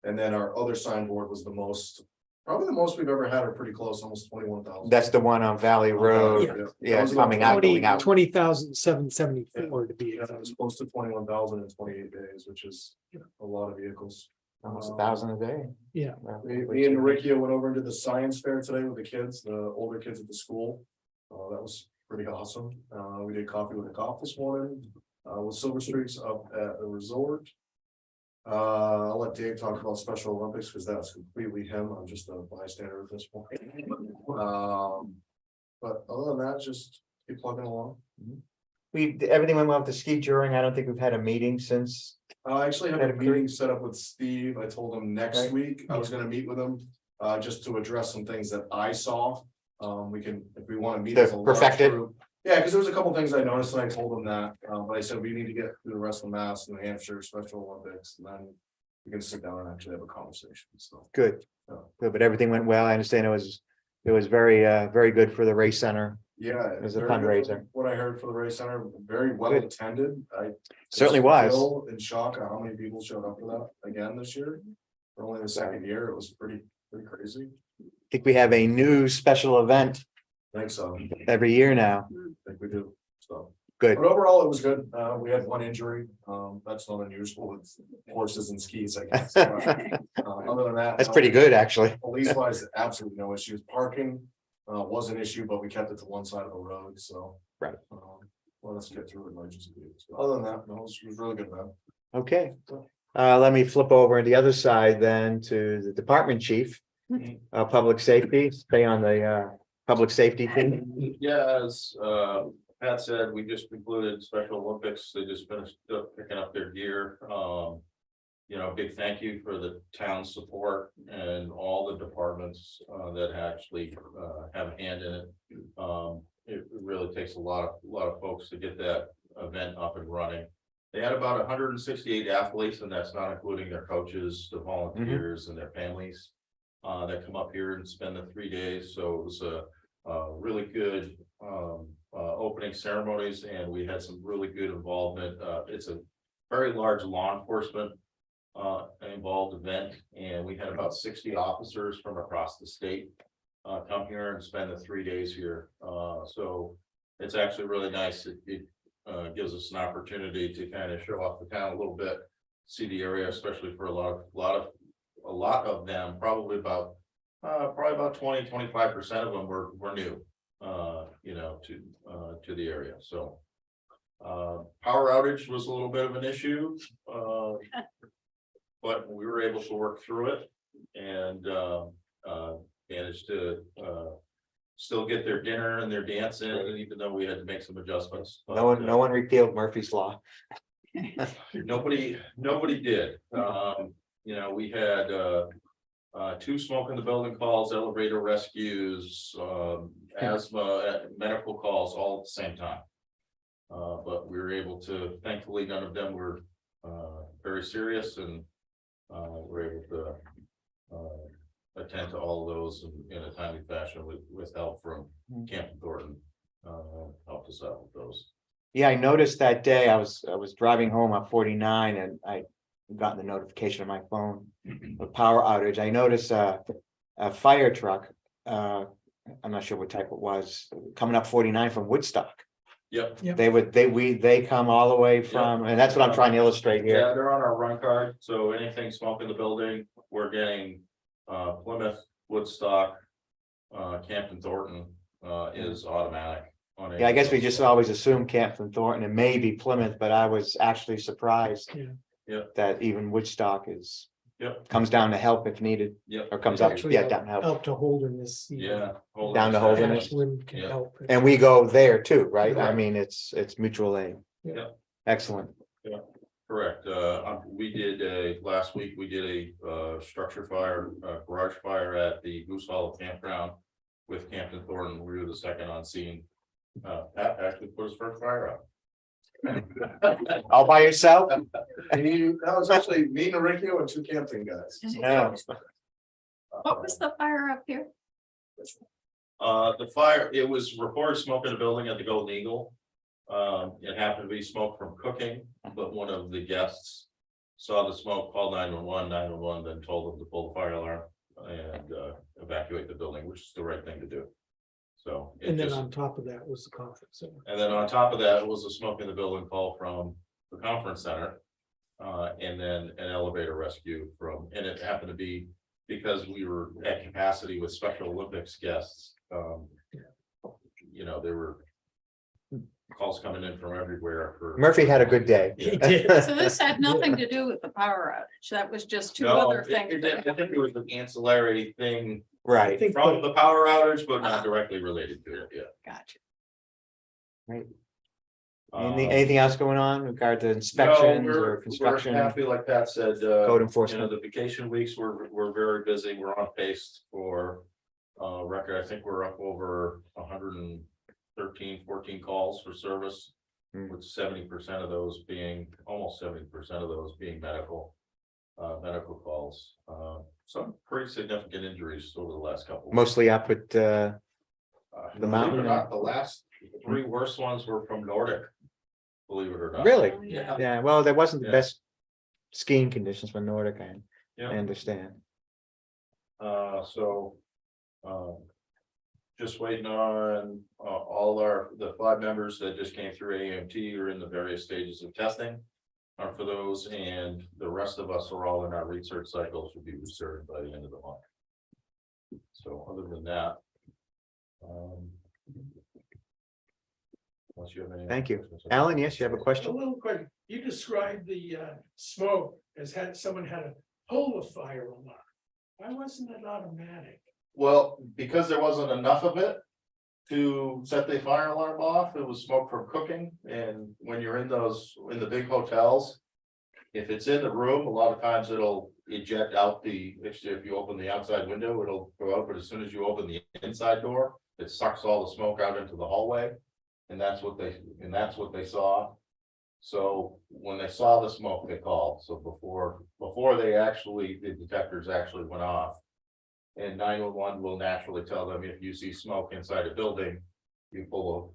And then our other signboard was the most, probably the most we've ever had, or pretty close, almost 21,000. That's the one on Valley Road. Yeah, That was about coming out, going out. 20,774 to be Yeah, that exact. was close to 21,000 in 28 days, which is a lot of vehicles. Almost 1,000 a day. Yeah. Me and Ricky went over and did the science fair today with the kids, the older kids at the school. That was pretty awesome. We did coffee with a cop this morning, with Silver Streaks up at the resort. I'll let Dave talk about Special Olympics because that's completely him. I'm just a bystander at this point. But other than that, just keep plugging along. Everything went well with the ski touring. I don't think we've had a meeting since. I actually have a That'd be meeting set up with Steve. I told him next Okay. week I was gonna meet with him. Just to address some things that I saw. We can, if we wanna meet. To as a large perfect it? group. Yeah, because there was a couple things I noticed and I told him that, but I said we need to get through the rest of Mass, New Hampshire, Special Olympics, and then. We can sit down and actually have a conversation, so. Good, Yeah. good, but everything went well. I understand it was very, very good for the race center. Yeah. It was a very good fundraiser. from What I heard for the race center, very well Good. attended. I. Certainly was. Still in shock at how many people showed up for that again this year. For only the second year, it was pretty crazy. I think we have a new special event Thanks, so. every year now. I think we do, so. Good. But overall, it was good. We had one injury. That's not unusual with horses and skis, I guess. But, other than that. That's pretty good, actually. Police wise, absolutely no issues. Parking was an issue, but we kept it to one side of the road, so. Right. Let us get through emergency vehicles. But other than that, no, it was really good, man. Okay. Let me flip over to the other side then to the department chief. Public safety, stay on the public safety thing. Yeah, as Pat said, we just concluded Special Olympics. They just finished picking up their gear. You know, big thank you for the town's support and all the departments that actually have a hand in it. It really takes a lot of folks to get that event up and running. They had about 168 athletes, and that's not including their coaches, the volunteers, and their families that come up here and spend the 3 days. So it was a really good opening ceremonies, and we had some really good involvement. It's a very large law enforcement involved event, and we had about 60 officers from across the state come here and spend the 3 days here. So it's actually really nice. It gives us an opportunity to kind of show off the town a little bit, see the area, especially for a lot of them, probably about 20-25% of them were new, you know, to the area. So power outage was a little bit of an issue, but we were able to work through it and managed to still get their dinner and their dance in, even though we had to make some adjustments. No one repealed Murphy's Law. Nobody did. You know, we had 2 smoke in the building calls, elevator rescues, asthma, medical calls all at the same time. But we were able to, thankfully, none of them were very serious, and we're able to attend to all of those in a timely fashion with help from Camp Thornton. Helped us out with those. Yeah, I noticed that day, I was driving home on 49 and I got the notification on my phone, a power outage. I noticed a fire truck, I'm not sure what type it was, coming up 49 from Woodstock. Yep. They come all the way from, and that's what I'm trying to illustrate here. Yeah, they're on our run card, so anything smoke in the building, we're getting Plymouth, Woodstock, Campton Thornton is automatic. On Yeah, I guess we any of just those. always assume Campton Thornton and maybe Plymouth, but I was actually surprised. Yeah. That even Woodstock is Yep, comes down to help if needed, yep. or comes up, Actually, yeah, down to help. Up to Holderness. Yeah. hold Down on to a second. Holderness. Ashland can Yeah. help. And we go there too, right? I Right. mean, it's mutual aid. Yeah. Excellent. Correct. We did last week, we did a structure fire, garage fire at the Goose Hollow Campground with Campton Thornton. We were the second on scene. Pat actually put his first fire out. All by yourself? That was actually me, Noricchio, and two camping guys. Yeah. What was the fire up here? The fire, it was reported smoke in a building at the Golden Eagle. It happened to be smoke from cooking, but one of the guests saw the smoke, called 911. 911 then told them to pull the fire alarm and evacuate the building, which is the right thing to do. So. it And then just- on top of that was the conference center. And then on top of that was a smoke in the building call from the conference center. And then an elevator rescue from, and it happened to be because we were at capacity with Special Olympics guests. You know, there were calls coming in from everywhere for. Murphy had a good day. He did. So this had nothing to do with the power outage. That was just two No, other things. that I think it was an ancillary thing I Right. think from the- the power outage, but not directly related to it, yeah. Gotcha. Anything else going on in regard to inspections No, or we're construction, happy, like Pat said, code you know, enforcement? the vacation weeks, we're very busy, we're on pace for. Record, I think we're up over 113-14 calls for service. Hmm. With 70% of those being, almost 70% of those being medical. Medical calls, some pretty significant injuries over the last couple. of weeks. Mostly up at, The mountain Believe it or not, the last three worst ones were from Nordic. Believe it or not. really? Yeah. Yeah, well, there wasn't the Yeah. best skiing conditions for Nordic, I Yeah. understand. So. Just waiting on, all the 5 members that just came through AMT are in the various stages of testing. For those, and the rest of us are all in our research cycles, will be researched by the end of the month. So other than that. Unless you have any. Thank you. questions. Alan, yes, you have a A question? little quick, you described the smoke as someone had to pull the fire alarm. Why wasn't it automatic? Well, because there wasn't enough of it to set the fire alarm off, it was smoke from cooking, and when you're in the big hotels. If it's in the room, a lot of times it'll eject out if you open the outside window, it'll go out, but as soon as you open the inside door, it sucks all the smoke out into the hallway. And that's what they saw. So when they saw the smoke, they called, so before the detectors actually went off. And 911 will naturally tell them if you see smoke inside a building, you pull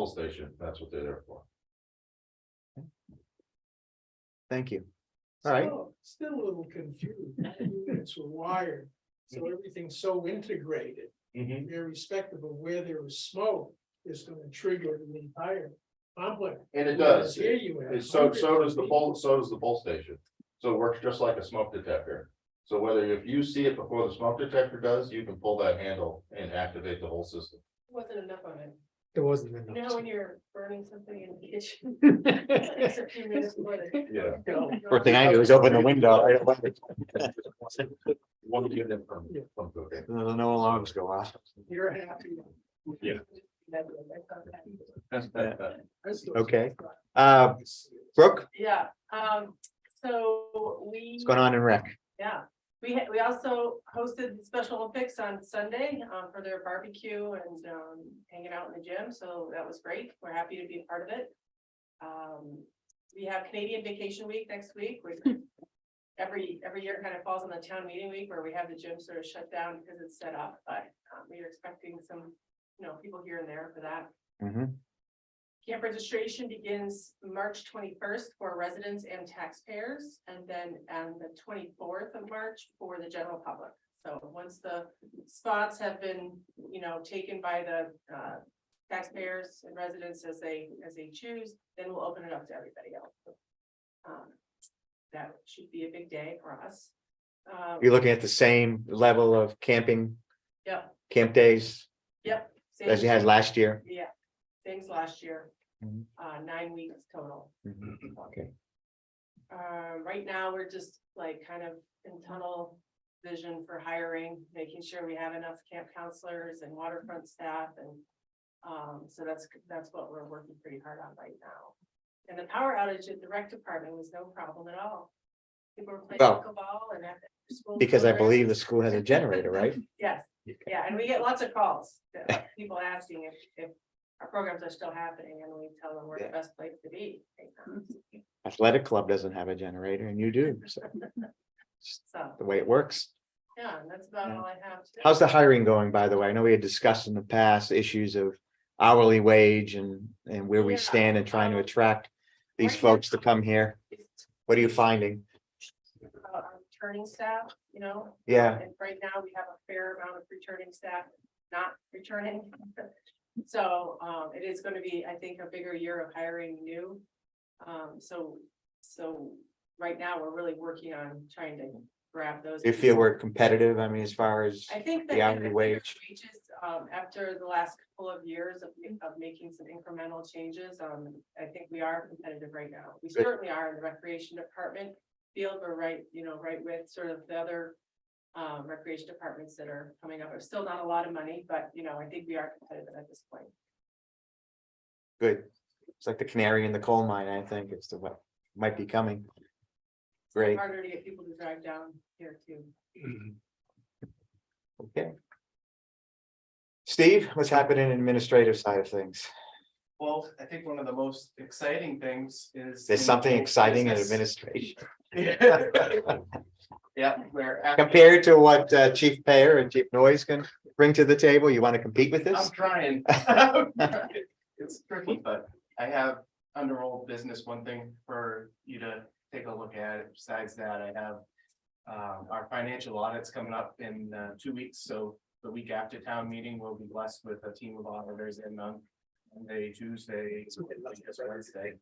station, that's what they're there for. Thank you. All right, Still a little confused. The units were wired, so everything's so integrated, irrespective of where there is smoke, is gonna trigger the entire complex. And it does, Here you have. so does the hundreds of pull station, so it works just like a smoke detector. So whether if you see it before the smoke detector does, you can pull that handle and activate the whole system. Wasn't enough on it. There wasn't You know enough. when you're burning something in the kitchen? It's a few minutes later. Yeah. first thing I do is open the window. I don't want One unit from cooking. no alarms go off. You're happy. Yeah. Okay. Brooke, Yeah, so we. what's going on in rec? Yeah, we also hosted the Special Olympics on Sunday, for their barbecue and, hanging out in the gym, so that was great, we're happy to be a part of it. We have Canadian Vacation Week next week, which every year kind of falls on the town meeting week where we have the gym sort of shut down because it's set up, but, we are expecting some, people here and there for that. Mhm. Camp registration begins March 21st for residents and taxpayers, and then on the 24th of March for the general public. So once the spots have been, taken by the taxpayers and residents as they choose, then we'll open it up to everybody else. That should be a big day for us. You're looking at the same level of camping, Yep, camp days yep. as you had last year? Yeah, same as last year, Mhm. 9 weeks total. Mhm. Okay. Right now, we're just like kind of in tunnel vision for hiring, making sure we have enough camp counselors and waterfront staff and. So that's what we're working pretty hard on right now. And the power outage at the rec department was no problem at all. People were playing Well, pickleball and after school. Because I programs. believe the school has a generator, right? Yes, yeah, and we get lots of calls, people asking if our programs are still happening and we tell them we're the Yeah. best place to be. Athletic club doesn't have a generator and you do, so So, the way it works. yeah, and that's about all I have. today. How's the hiring going, by the way? I know we had discussed in the past issues of hourly wage and where we Yeah, stand in trying to attract these right now- folks to come here. What are you finding? Our returning staff, you know? Yeah. And right now, we have a fair amount of returning staff not returning. So, it is gonna be, I think, a bigger year of hiring new. So right now, we're really working on trying to grab those. Do you feel we're competitive? I mean, as far as, I think that the in hourly bigger wage? wages, after the last couple of years of making some incremental changes, I think we are competitive right now. We Good. certainly are in the recreation department field. We're right, right with sort of the other recreation departments that are coming up. It's still not a lot of money, but I think we are competitive at this point. good. It's like the canary in the coal mine, I think. It's the what might be coming. Great, Harder to get people to drive down here too. okay. Steve, what's happening in the administrative side of things? Well, I think one of the most exciting things is. There's in something the exciting in business- administration Yeah, where. after- compared to what Chief Payer and Chief Noyes can bring to the table. You want to compete with I'm this? trying. It's tricky, but I have under old business, one thing for you to take a look at. Besides that, I have. Our financial audits coming up in 2 weeks, so the week after town meeting, we'll be blessed with a team of auditors in on Monday, Tuesday, Wednesday.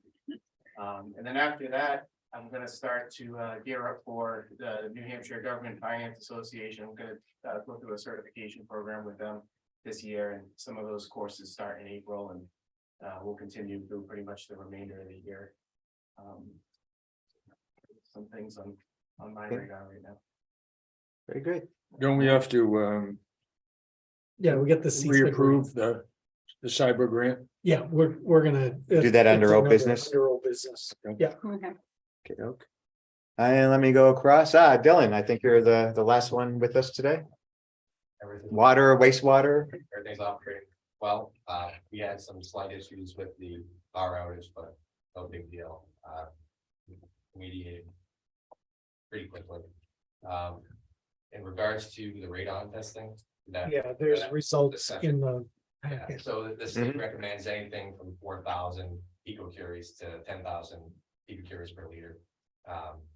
And then after that, I'm gonna start to gear up for the New Hampshire Government Finance Association. I'm gonna go through a certification program with them this year, and some of those courses start in April, and we'll continue through pretty much the remainder of the year. Some things on my radar right now. Very good. Don't we have to Yeah, we get the. CISA grant. reapprove the cyber grant? Yeah, we're gonna. Do that under it's old another- business? Under old business, yeah. Okay. Okay, okay. And let me go across. Dylan, I think you're the last one with us today. Water, wastewater. Everything's operating well. We had some slight issues with the power outage, but no big deal. Mediated pretty quickly. In regards to the radon testing. Yeah, there's results in the. Yeah, packet. so the state recommends anything from 4,000 picocuries to 10,000 picocuries per liter.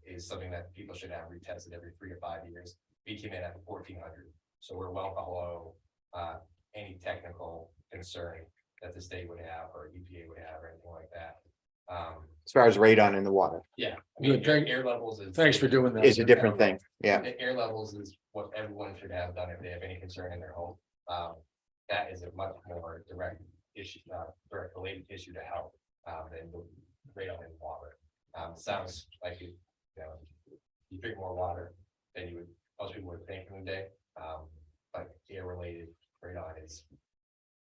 Is something that people should have retested every 3 to 5 years. We came in at 1,400, so we're well below any technical concern that the state would have or EPA would have or anything like that. As far as radon in the water Yeah, I mean, Good, thank- air levels is. Thanks for doing that. is a different thing. Yeah, Air levels is what everyone should have done if they have any concern in their home. That is a much more direct issue, direct related issue to health, than the radon in water. Sounds like you drink more water than most people would think in a day. But air related radon is.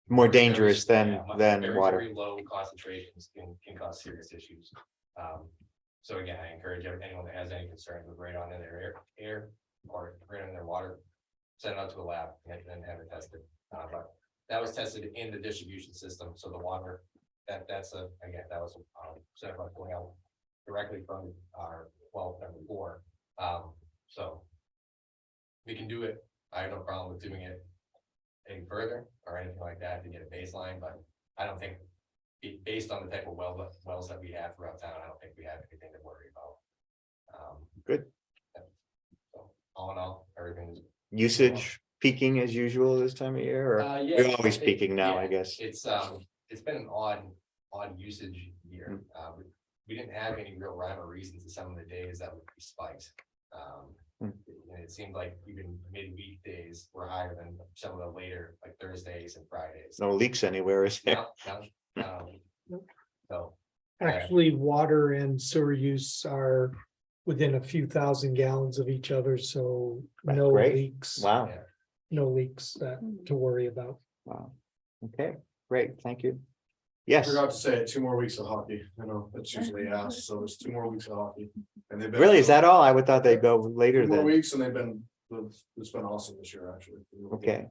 more dangerous Yeah, than very, water. Very low concentrations can cause serious issues. So again, I encourage anyone that has any concerns with radon in their air or radon in their water, send it out to a lab and have it tested. But that was tested in the distribution system, so the water, that was set up going out directly from our well number 4. So we can do it. I have no problem with doing it any further or anything like that to get a baseline, but I don't think based on the type of wells that we have throughout town, I don't think we have anything to worry about. Good. So all in all, everything's. Usage peaking as usual this time of year, or Yeah, we're always peaking now, I yeah, guess. It's been an odd usage year. We didn't have any real rhyme or reason to some of the days that would be spiked. And it seemed like even midweek days were higher than some of the later, like Thursdays and Fridays. No leaks anywhere, is there? No. So Actually, water and sewer use are within a few thousand gallons of each other, so That's no great. leaks. Wow, No leaks to worry about. wow. Okay, great, thank you. I Yes, forgot to say, 2 more weeks of hockey, I know, that's usually asked, so there's 2 more weeks of hockey. And they've been. really, is that all? I would thought they'd go later 2 more than, weeks and it's been awesome this year, actually. okay.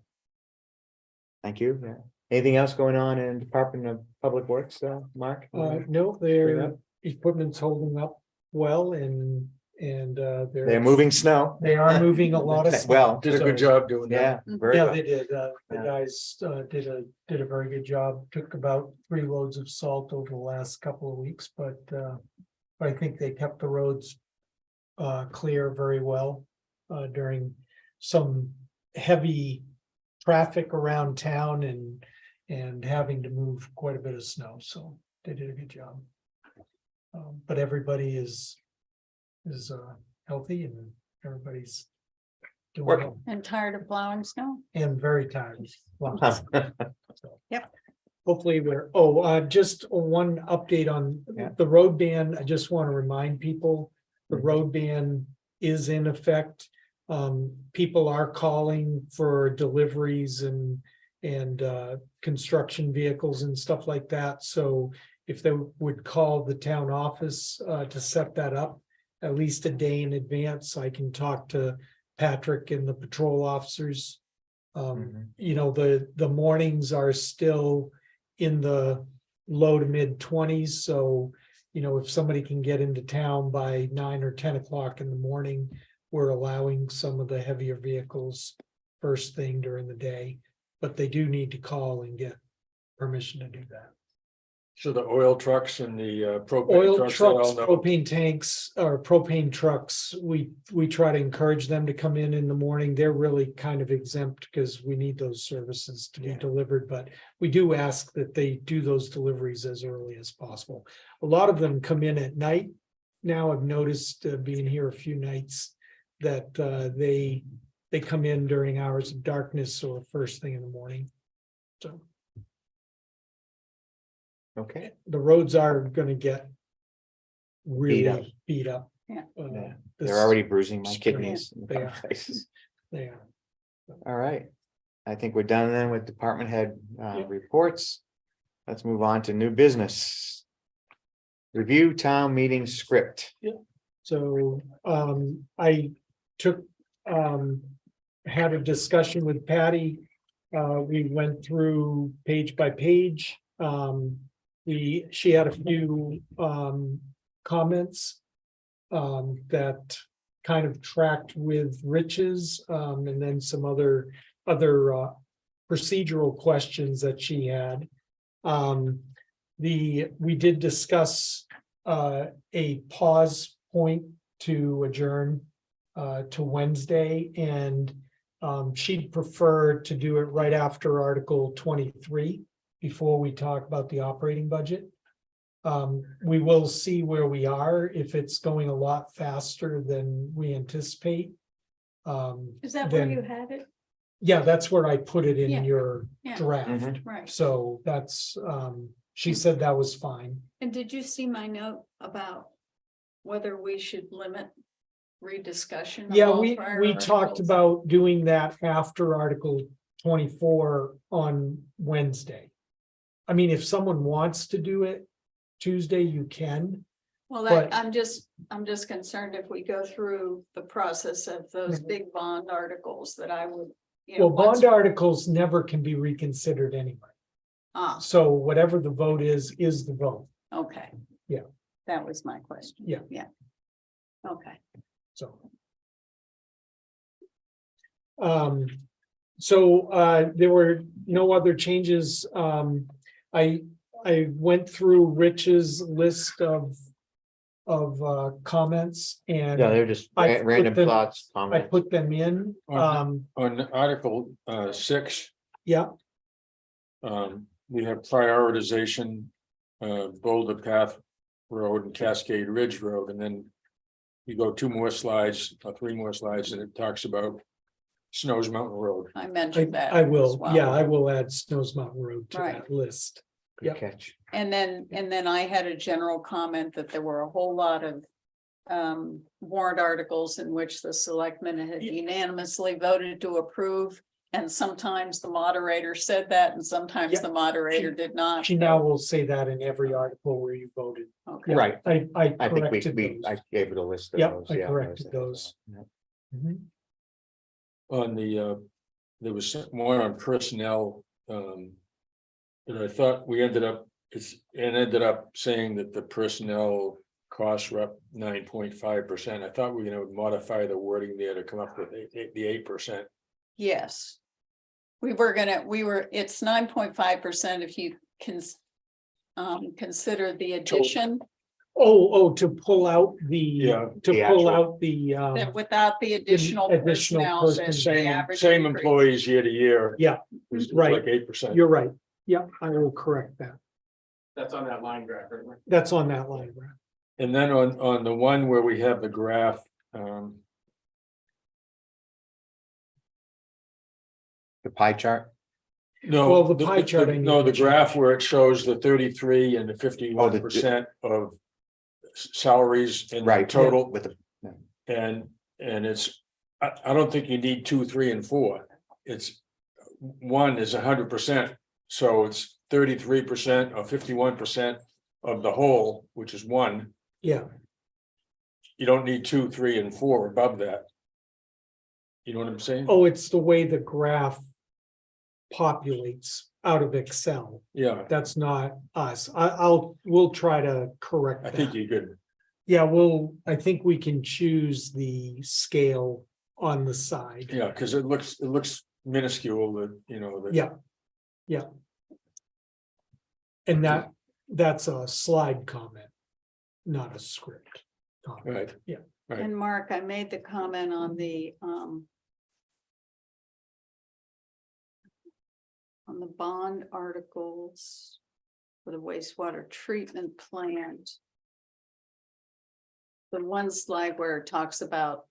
Thank you. Yeah. Anything else going on in Department of Public Works, Mark? No, their equipment's holding up well and They're moving snow. they are moving a lot of. snow, Well, Did a good so- job doing that. yeah, very Yeah, well. they did. The Yeah. guys did a very good job. Took about 3 loads of salt over the last couple of weeks, but I think they kept the roads clear very well during some heavy traffic around town and having to move quite a bit of snow. So they did a good job. But everybody is healthy and everybody's doing Working. well And tired of plowing snow? and very tired. Well, Yep. hopefully just one update on Yeah. the road ban. I just want to remind people, the road ban is in effect. People are calling for deliveries and construction vehicles and stuff like that. So if they would call the town office to set that up at least a day in advance, I can talk to Patrick and the patrol officers. You know, the mornings are still in the low to mid 20s. So, you know, if somebody can get into town by 9 or 10 o'clock in the morning, we're allowing some of the heavier vehicles first thing during the day. But they do need to call and get permission to do that. So the oil trucks and the propane Oil trucks. trucks, they all know. propane tanks, or propane trucks, we try to encourage them to come in the morning. They're really kind of exempt because we need those services to be delivered, but we do ask that they do those deliveries as early as possible. A lot of them come in at night. Now I've noticed being here a few nights that they come in during hours of darkness or first thing in the morning. So Okay, the roads are gonna get really beat up. Yeah. Yeah. this- they're already bruising my spring. kidneys. in They some are. places. They are. All right. I think we're done then with department head reports. Let's move on to new business. Review town meeting script. So I took had a discussion with Patty. We went through page by page. She had a few comments that kind of tracked with Rich's and then some other procedural questions that she had. We did discuss a pause point to adjourn to Wednesday, and she'd prefer to do it right after Article 23 before we talk about the operating budget. We will see where we are if it's going a lot faster than we anticipate. Is that where Then- you had it? Yeah, that's where I put it Yeah. in your Yeah. draft. Right. So that's, she said that was fine. And did you see my note about whether we should limit rediscussion? of Yeah, all we prior talked articles? about doing that after Article 24 on Wednesday. I mean, if someone wants to do it Tuesday, you can. Well, but- I'm just concerned if we go through the process of those big bond articles that I would. You know, Well, once- bond articles never can be reconsidered anyway. Ah, So whatever the vote is the vote. okay. Yeah. That was my question. Yeah. Yeah. Okay. So. There were no other changes. I went through Rich's list of comments and Yeah, they're just I put random them- thoughts, I comments. put them in. On Article 6, Yeah, we have prioritization, Boulder Path Road and Cascade Ridge Road, and then you go 2 more slides, or 3 more slides, and it talks about Snows Mountain Road. I mentioned that. I as will. well. Yeah, I will add Snows Mountain Road to Right. that list. Good Yep. catch. And then I had a general comment that there were a whole lot of warrant articles in which the selectmen had unanimously voted to approve. And sometimes the moderator said that and sometimes Yep. the moderator did not. She now will say that in every article where you voted. Okay. Yeah, Right. I I think corrected we, those. I gave it a list of Yep, those. I yeah, corrected those. Yeah. Mhm. On the, there was one on personnel, that I thought we ended up, ended up saying that the personnel costs were up 9.5%. I thought we were gonna modify the wording there to come up with the 8%. Yes. It's 9.5% if you can consider the addition, To pull out the, Yeah. to The pull actual- out the, that without the additional additional personnel, then person. the Same, average same increase. employees year to year. Yeah, was right. Like 8%. you're right. Yeah, I will correct that. That's on that line graph, right? That's on that line, right? And then on the one where we have the graph, The pie chart. no. Well, the pie chart I No, need to the graph where it shows the 33 and the 51% of salaries in the Right. total. With the, And it's, I don't think you need 2, 3, and 4. It's one is 100%, so it's 33% or 51% of the whole, which is one. Yeah, You don't need 2, 3, and 4 above that. You know what I'm saying? oh, it's the way the graph populates out of Excel. Yeah, That's not us. we'll try to correct I think that. you could. Yeah, I think we can choose the scale on the side. Yeah, because it looks minuscule, that, you know, that. Yeah. Yeah. And that's a slide comment, not a script. comment. Right. Yeah. Right. And Mark, I made the comment on the bond articles for the wastewater treatment plant. The one slide where it talks about,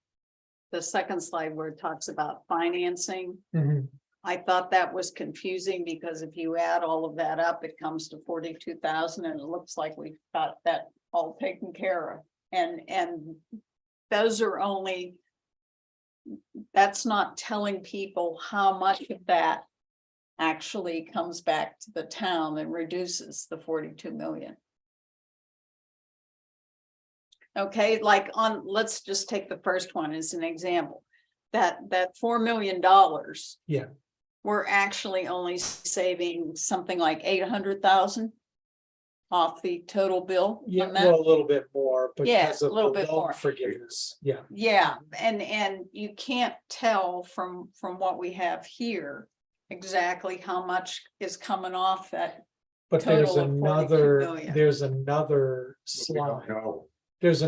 the second slide where it talks about financing. Mhm. I thought that was confusing because if you add all of that up, it comes to 42,000 and it looks like we've got that all taken care of. And those are only, that's not telling people how much of that actually comes back to the town and reduces the 42 million. Okay, like let's just take the first one as an example. That $4 million. Yeah. We're actually only saving something like 800,000 off the total bill. Yeah, on that. well, a little bit more Yeah, because a of little the bit loan more. forgiveness. Yeah, Yeah, and you can't tell from what we have here exactly how much is coming off that. but there's Total of 42 million. there's another slide. No,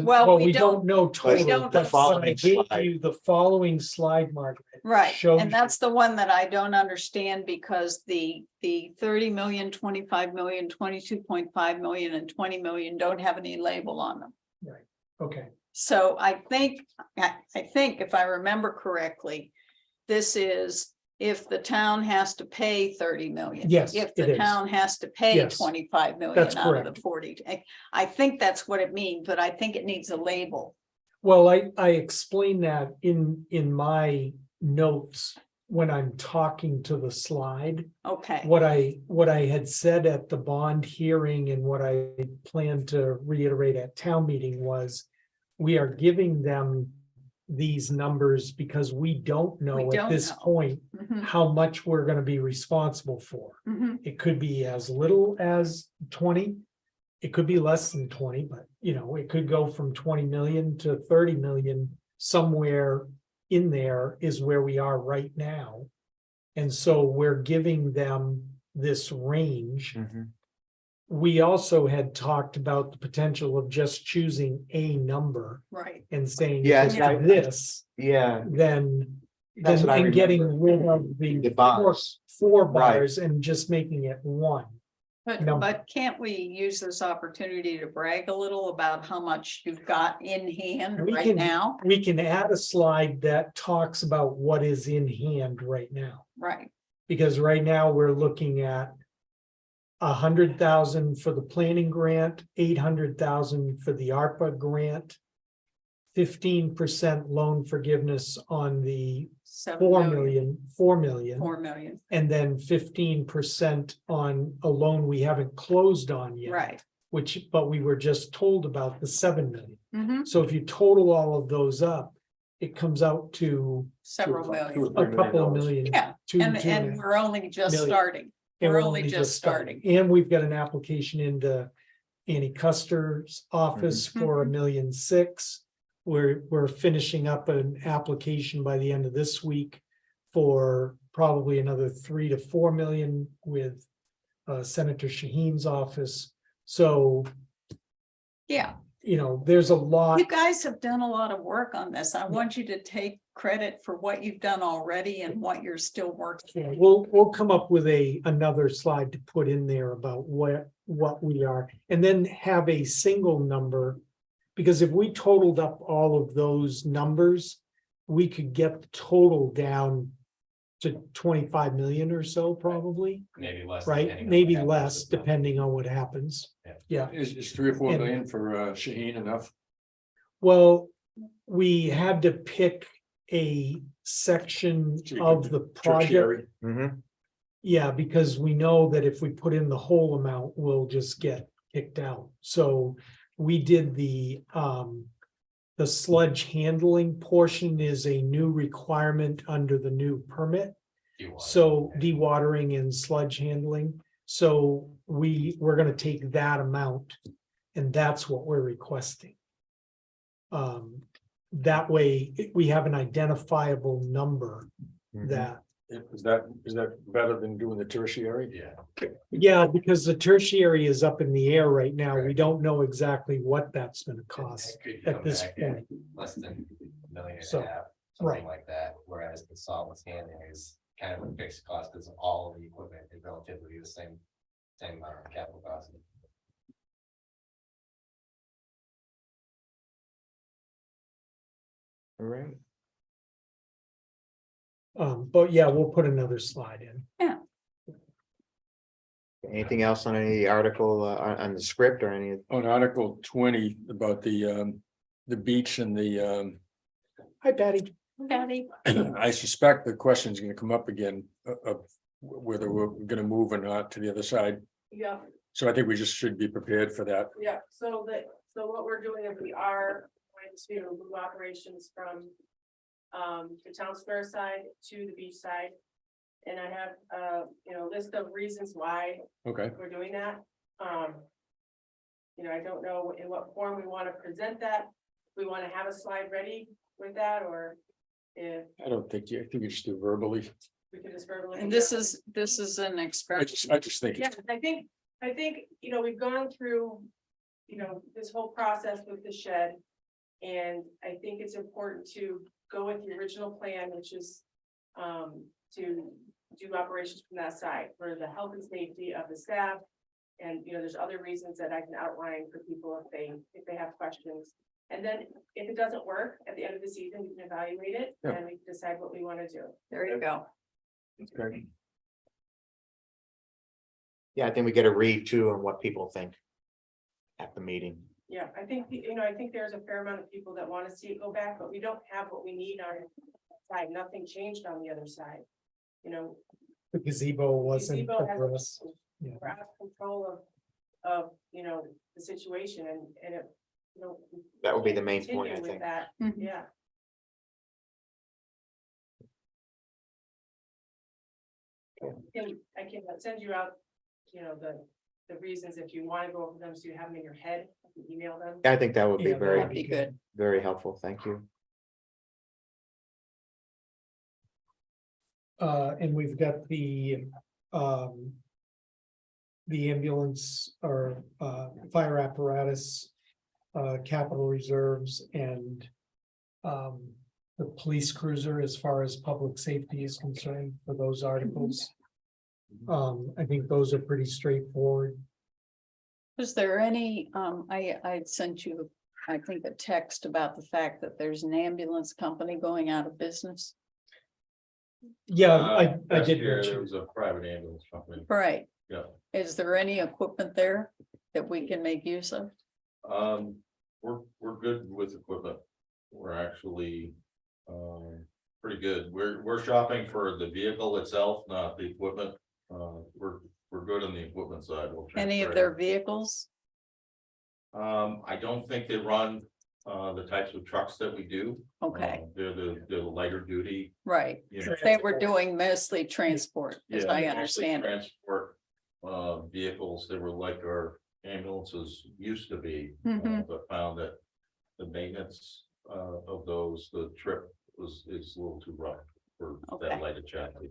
Well, We don't know total, don't but know. but I gave you the following slide, Margaret. Right, shows and that's the one that I don't understand because the 30 million, 25 million, 22.5 million and 20 million don't have any label on them. Okay, So I think if I remember correctly, this is if the town has to pay 30 million. Yes, If it the is. town has to pay Yes, 25 million that's out of correct. the 40. I think that's what it means, but I think it needs a label. well, I explained that in my notes when I'm talking to the slide. Okay, What I had said at the bond hearing and what I plan to reiterate at town meeting was we are giving them these numbers because we don't know We at don't this know. point Mhm, how much we're gonna be responsible for. mhm. It could be as little as 20. It could be less than 20, but it could go from 20 million to 30 million. Somewhere in there is where we are right now. And so we're giving them this range. Mhm. We also had talked about the potential of just choosing a number Right, and saying, Yes, if it's this, Yeah, then That's what I and getting remember. rid of the the bonds. four Right. bars and just making it one. number. but can't we use this opportunity to brag a little about how much you've got in hand We right can- now? We can add a slide that talks about what is in hand right now, Right, because right now we're looking at 100,000 for the planning grant, 800,000 for the ARPA grant. 15% loan forgiveness on the 4 million, 4 million. 4 million, And then 15% on a loan we haven't closed on yet. right. But we were just told about the 7 million. Mhm. So if you total all of those up, it comes out to Several million. a couple of million. Yeah, two- and, two and a and half we're only just million. starting. And We're only just starting. And we've got an application into Annie Custer's office Mhm. for 1,600,000. We're finishing up an application by the end of this week for probably another 3 to 4 million with Senator Shaheen's office. So, Yeah, there's a lot. you guys have done a lot of work on this. I want you to take credit for what you've done already and what you're still working. Yeah, we'll come up with another slide to put in there about what we are, and then have a single number. Because if we totaled up all of those numbers, we could get the total down to 25 million or so, probably, Maybe less. right? depending on Maybe what happens less, with the- depending on what happens. Yeah, Is 3 or 4 And- million for Shaheen enough? well, we had to pick a section So you of could the project. Tertiary? Mhm. Yeah, because we know that if we put in the whole amount, we'll just get kicked out. So we did the sludge handling portion is a new requirement under the new permit. Dewatering. So dewatering and sludge handling. So we're gonna take that amount and that's what we're requesting. That way we have an identifiable number Mhm. that. Is that better than doing the tertiary? Yeah. Yeah, because the tertiary is up in the air right now. We don't know exactly what that's gonna cost It could at come this back at point. Less than a million and So, a half, right. something like that, whereas the solids handling is kind of a fixed cost, because all of the equipment is relatively the same amount of capital cost. All right. But yeah, we'll put another slide in. Anything else on any article, on the script or any? On Article 20 about the beach and the, Hi, Patty. Patty, I suspect the question's gonna come up again of whether we're gonna move or not to the other side. Yeah, So I think we just should be prepared for that. yeah, so what we're doing is we are going to move operations from. The town square side to the beach side. And I have a list of reasons why Okay, we're doing that. I don't know in what form we want to present that. We want to have a slide ready with that, or if I think you just do verbally. we can just verbally. and this is an I experiment. just think. Yeah, I think, we've gone through, this whole process with the shed. And I think it's important to go with the original plan, which is, to do operations from that side for the health and safety of the staff. And, there's other reasons that I can outline for people if they have questions. And then if it doesn't work, at the end of the season, we can evaluate it Yeah. and we can decide what we want to do. There you go. Okay. Yeah, I think we get a read too on what people think at the meeting. Yeah, I think, I think there's a fair amount of people that want to see it go back, but we don't have what we need on our side. Nothing changed on the other side. The gazebo wasn't Gazebo has- addressed. Yeah. We're out of control of, the situation and it, That would be the main continue point, I with think. that, Mhm. yeah. I can send you out, the reasons if you want to go over them, so you have them in your head, you can email them. I think that would be Yeah, very, That'd be good. very helpful. Thank you. And we've got the ambulance or fire apparatus, capital reserves and the police cruiser as far as public safety is concerned for those articles. I think those are pretty straightforward. Was there any, I sent you, I think, a text about the fact that there's an ambulance company going out of business? Yeah, I Last did year, There mention, was a private ambulance company, Right. yeah. Is there any equipment there that we can make use of? We're good with equipment. We're actually, pretty good. We're shopping for the vehicle itself, not the equipment. We're good on the equipment side. We'll Any of transfer their it. vehicles? I don't think they run, the types of trucks that we do. Okay, They're the lighter duty. right. you know, They were doing mostly transport, as Yeah, I they understand actually it. transport, vehicles that were like our ambulances used to be. Mhm. But found that the maintenance, of those, the trip is a little too rough for Okay. that lighted chassis.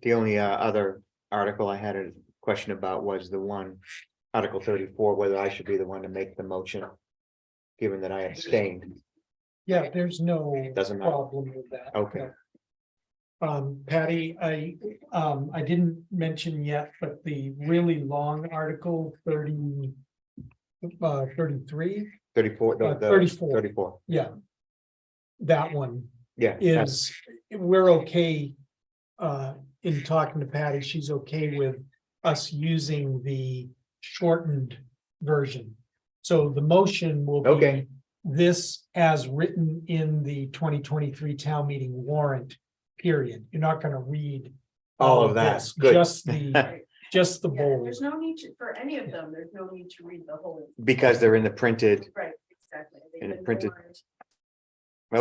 The only other article I had a question about was the one, Article 34, whether I should be the one to make the motion. Given that I abstained. Yeah, there's no Doesn't matter. problem with that. Okay. Patty, I didn't mention yet, but the really long article 33, 34, the 34. 34, yeah. That one yeah. that's- is, we're okay. In talking to Patty, she's okay with us using the shortened version. So the motion will be Okay. this as written in the 2023 town meeting warrant, period. You're not gonna read All of that, this, good. just the, just the Yeah, bold. there's no need to, for any of them, there's no need to read the whole, Because they're in the printed, right, exactly. They've And it been printed- warned.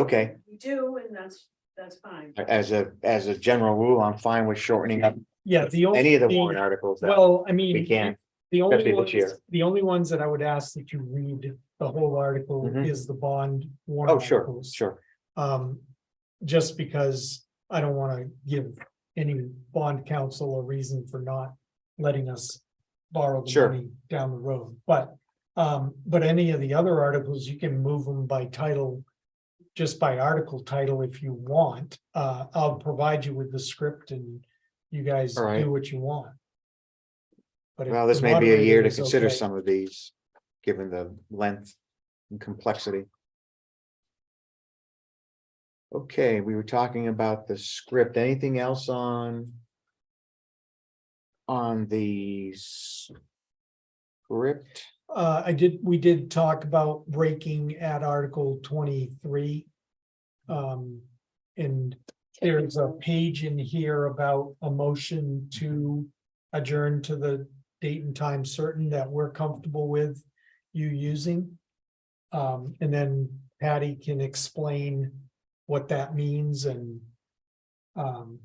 okay, We do, and that's fine. as a general rule, I'm fine with shortening up Yeah, the only. any of the warrant articles that Well, I we mean, can. the only especially this year. ones, the only ones that I would ask that you read the whole article Mhm. is the bond warrant. Oh, sure, articles. sure. Just because I don't wanna give any bond counsel a reason for not letting us borrow the Sure. money down the road, but any of the other articles, you can move them by title. Just by article title if you want, I'll provide you with the script and you guys All right. do what you want. But if Well, this the may be a year moderator to is consider okay- some of these, given the length and complexity. Okay, we were talking about the script. Anything else on the script? we did talk about breaking at Article 23. And there's a page in here about a motion to adjourn to the date and time certain that we're comfortable with you using. And then Patty can explain what that means and And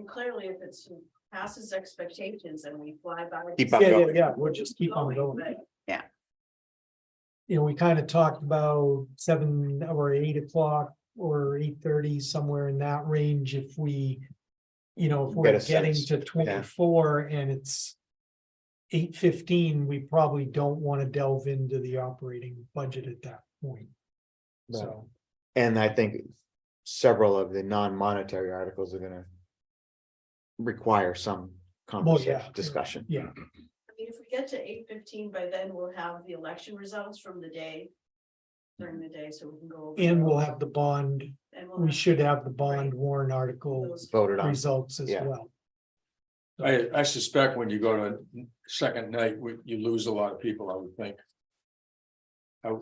clearly, if it's passes expectations and we fly by. Keep up yeah, going. we'll just keep on going. but You know, we kind of talked about 7 or 8 o'clock or 8:30, somewhere in that range, if we. You know, if Get we're a getting sense, to 24 and it's 8:15, we probably don't want to delve into the operating budget at that point. So, And I think several of the non-monetary articles are gonna require some conversation, discussion. yeah, I mean, if we get to 8:15, by then we'll have the election results from the day. During the day, so we can go. over and we'll those, have the bond, and we'll we have should have the bond warrant article those- Voted on. results as Yeah. well. I suspect when you go to second night, you lose a lot of people, I would think. Yeah,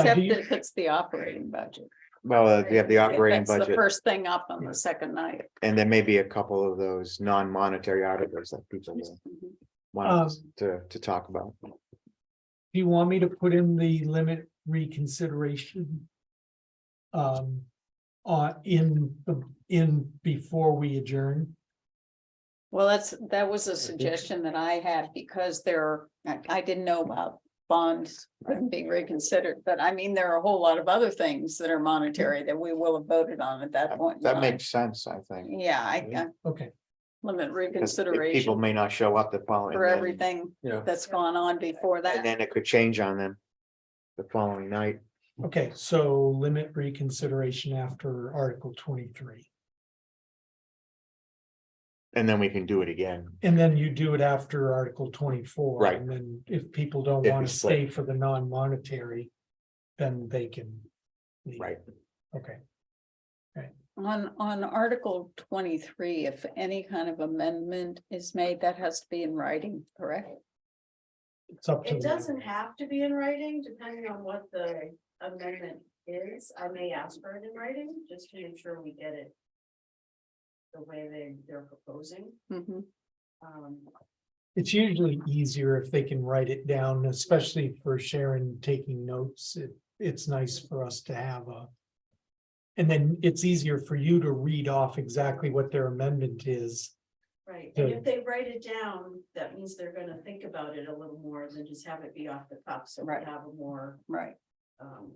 Except do you- if it's the operating budget. Well, you have the If operating That's the budget, first thing up on the second night. and there may be a couple of those non-monetary articles that people will want to talk about. Do you want me to put in the limit reconsideration? In before we adjourn? Well, that was a suggestion that I had because I didn't know about bonds being reconsidered, but I mean, there are a whole lot of other things that are monetary that we will have voted on at that point. in That time. makes sense, I think. Yeah, I Okay, limit 'Cause People reconsideration may not show up the following. for everything Yeah. that's gone on before And that. then it could change on them the following night. okay, so limit reconsideration after Article 23. And then we can do it again. And then you do it after Article 24. Right. And then if people don't If want we to split. stay for the non-monetary, then they can. leave. Right. Okay, On Article 23, if any kind of amendment is made, that has to be in writing, correct? It's up to. It the- doesn't have to be in writing, depending on what the amendment is. I may ask for it in writing, just to make sure we get it the way they're proposing. Mhm. It's usually easier if they can write it down, especially for Sharon taking notes. It's nice for us to have a. And then it's easier for you to read off exactly what their amendment is. Right, and Good. if they write it down, that means they're gonna think about it a little more than just have it be off the cuff, so we Right. have a more Right.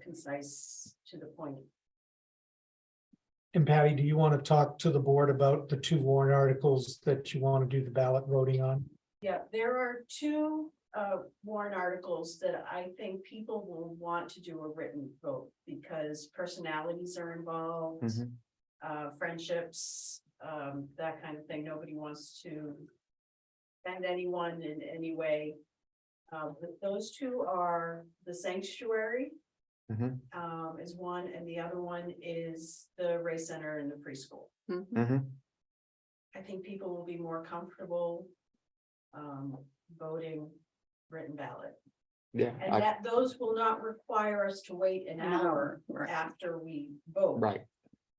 concise to the point. And Patty, do you want to talk to the board about the two warrant articles that you want to do the ballot voting on? Yeah, there are two warrant articles that I think people will want to do a written vote because personalities are involved. Mhm. Friendships, that kind of thing. Nobody wants to offend anyone in any way. But those two are the sanctuary. Mhm. Is one, and the other one is the Ray Center and the preschool. Mhm. Mhm. I think people will be more comfortable voting written ballot. Yeah, And that those will not require us to wait an hour Right. after we vote. right.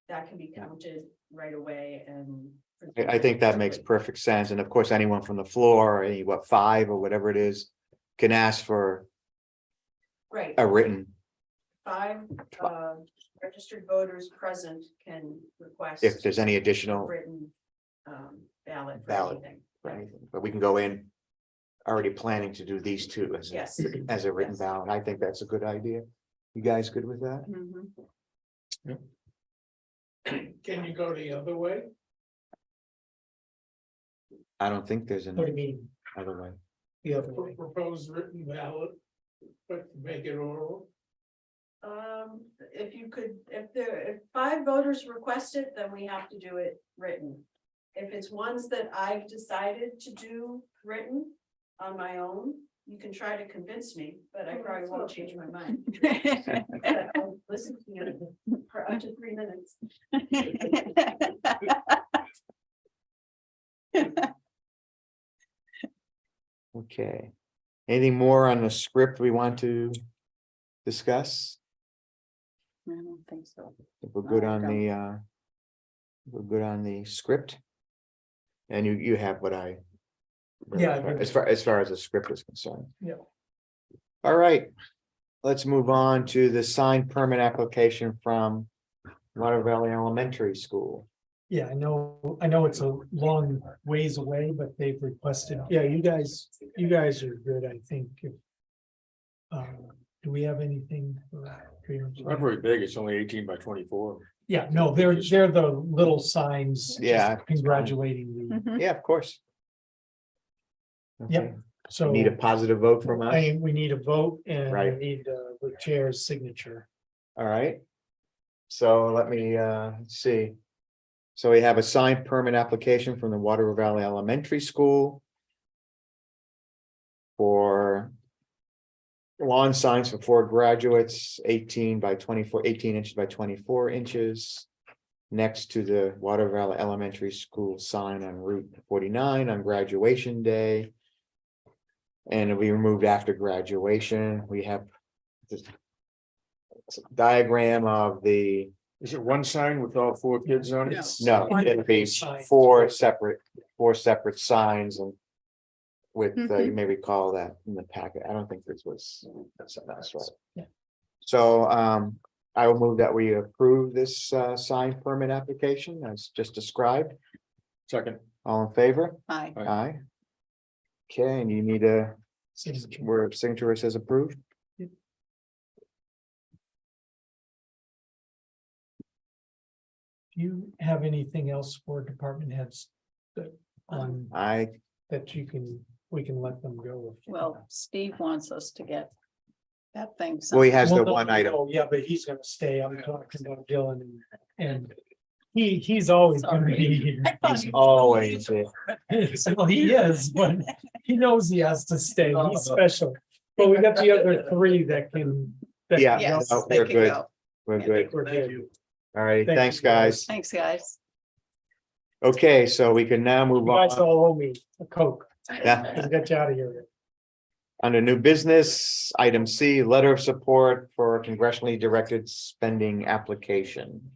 That can be counted right away and. I think that makes perfect sense. And of course, anyone from the floor, any, what, 5 or whatever it is, can ask for Right, a written, 5 registered voters present can request. if there's any a additional, written ballot. for Ballot. anything. right? But we can go in already planning to do these two as, Yes. as a written Yes. ballot. I think that's a good idea. You guys good with that? Mhm. Can you go the other way? I don't think there's What do you another mean? way. The other way? Propose written ballot, but make it oral. If you could, if 5 voters request it, then we have to do it written. If it's ones that I've decided to do written on my own, you can try to convince me, but I probably won't change my mind. But I'll listen to you for up to 3 minutes. Okay. Anything more on the script we want to discuss? I don't think so. If we're good I on don't. the, we're good on the script? And you have what I. Yeah, I do. As far as the script is concerned. Yeah. All right, let's move on to the signed permit application from Water Valley Elementary School. Yeah, I know it's a long ways away, but they've requested, yeah, you guys are good, I think. Do we have anything? It's not very big, it's only 18 by 24. Yeah, no, they're the little signs. just Yeah. Congratulating the, Mhm. Yeah, of course. Yep. Okay. so. Need a positive vote from us, We need a vote and we Right. need the chair's signature. all right? So let me let's see. So we have a signed permit application from the Water Valley Elementary School. For lawn signs for 4 graduates, 18 by 24, 18 inches by 24 inches. Next to the Water Valley Elementary School sign on Route 49 on graduation day. And it'll be removed after graduation. We have this diagram of the, Is it one sign with all 4 kids on it? no, it'll be Sign. four separate signs and. With, you Mhm. may recall that in the packet. I don't think this was, that's right. Yeah. So, I will move that we approve this, signed permit application as just described. Second. All in favor? Aye. Aye. Okay, and you need a, Signature. where a signature says approved? Do you have anything else for department heads? That I, that we can let them go. Well, Steve wants us to get that thing. well, he signed. has the Well, no, one item. no, yeah, but he's gonna stay. I'm talking about Dylan and he's always gonna be here. He's always here. So he is, but he knows he has to stay. He's special. But we got the other 3 that can. Yeah, Yes, no, they we're can good. go. We're Yeah. good. We're good. All right, Thank thanks, you, guys. guys. Thanks, guys. Okay, so we can now move You guys on. all owe me a Coke. Yeah. I'll get you out of here. Under new business, item C, letter of support for congressionally directed spending application.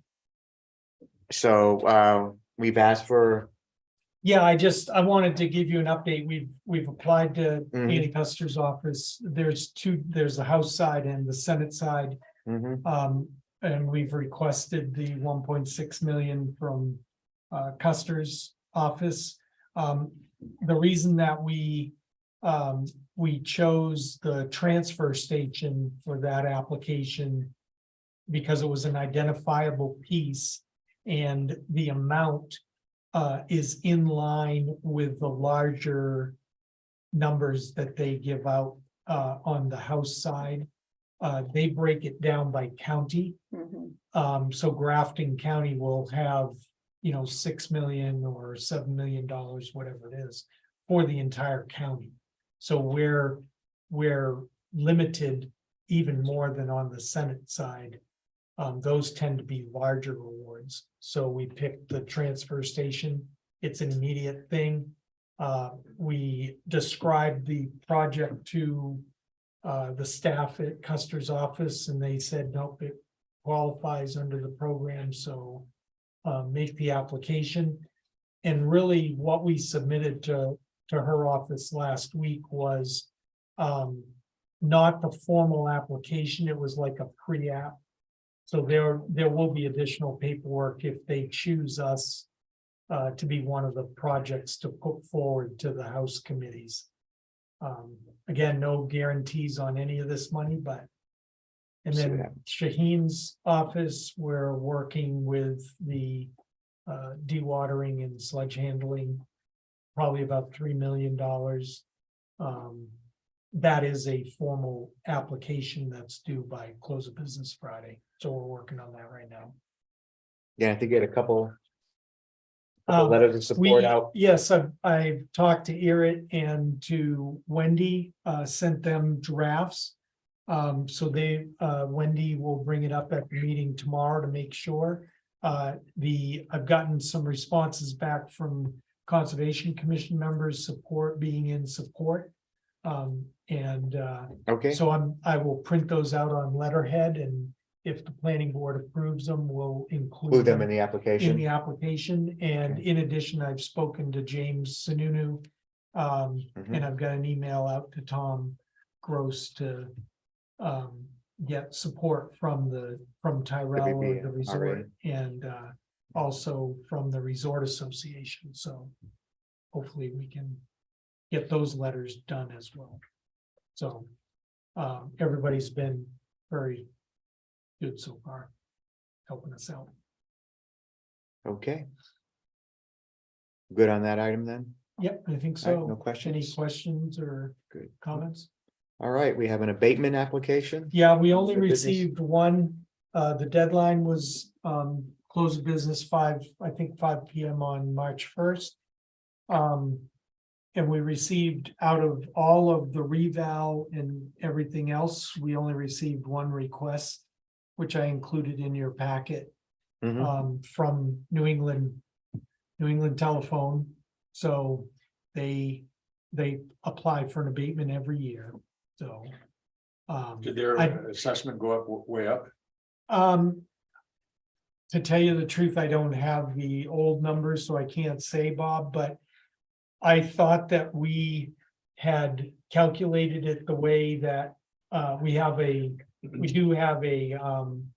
So we've asked for, Yeah, I wanted to give you an update. We've applied to Mhm. Andy Custer's office. There's the House side and the Senate side. Mhm, And we've requested the 1.6 million from Custer's office. The reason that we chose the transfer station for that application because it was an identifiable piece and the amount is in line with the larger numbers that they give out on the House side. They break it down by county. Mhm. So Grafton County will have, 6 million or $7 million, whatever it is, for the entire county. So we're limited even more than on the Senate side. Those tend to be larger rewards. So we picked the transfer station. It's an immediate thing. We described the project to the staff at Custer's office and they said, nope, it qualifies under the program, so make the application. And really what we submitted to her office last week was not the formal application, it was like a pre-app. So there will be additional paperwork if they choose us to be one of the projects to put forward to the House committees. Again, no guarantees on any of this money, but. And See what then happens. Shaheen's office, we're working with the dewatering and sludge handling, probably about $3 million. That is a formal application that's due by close of business Friday, so we're working on that right now. yeah, I think get a couple Um, letters of support We, out. yes, I've talked to Erit and to Wendy, sent them drafts. So Wendy will bring it up at the meeting tomorrow to make sure. I've gotten some responses back from Conservation Commission members, being in support. Okay, So I will print those out on letterhead, and if the planning board approves them, we'll include them in the in application. the application, and in addition, I've spoken to James Sununu. Mhm. And I've got an email out to Tom Gross to get support from Tyrell or the resort, and also from the Resort Association, so hopefully we can get those letters done as well. So everybody's been very good so far, helping us out. Okay. Good on that item then? Yep, I think All right, so. no Any questions? questions or Good. comments? All right, we have an abatement application. Yeah, we only For business? received one. The deadline was close of business 5 PM on March 1st. And we received, out of all of the reval and everything else, we only received one request, which I included in your packet. Mhm. From New England Telephone. So they apply for an abatement every year, so. Did their I- assessment go up way up? To tell you the truth, I don't have the old numbers, so I can't say, Bob, but I thought that we had calculated it the way that we do have an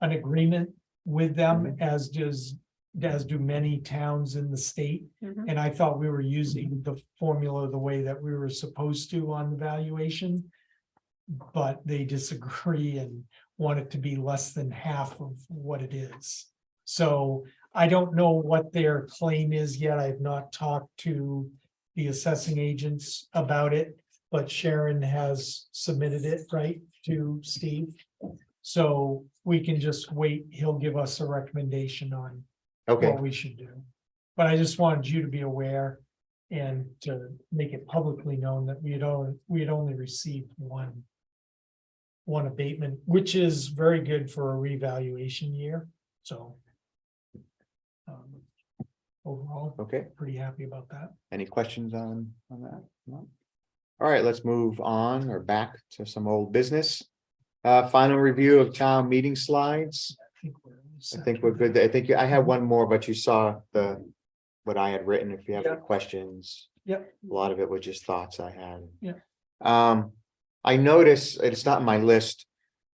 agreement with them, as do many towns in the state. Mhm. And I thought we were using the formula the way that we were supposed to on the valuation. But they disagree and want it to be less than half of what it is. So I don't know what their claim is yet. I've not talked to the assessing agents about it, but Sharon has submitted it, right, to Steve. So we can just wait. He'll give us a recommendation on Okay, what we should do. But I just wanted you to be aware and to make it publicly known that we had only received one abatement, which is very good for a revaluation year. So. Overall, Okay, pretty happy about that. any questions on that? No? All right, let's move on or back to some old business. Final review of town meeting slides. I think we're good. I think I have one more, but you saw what I had written. If you have any questions. Yep. A lot of it was just thoughts I had. Yeah. I noticed, it's not in my list,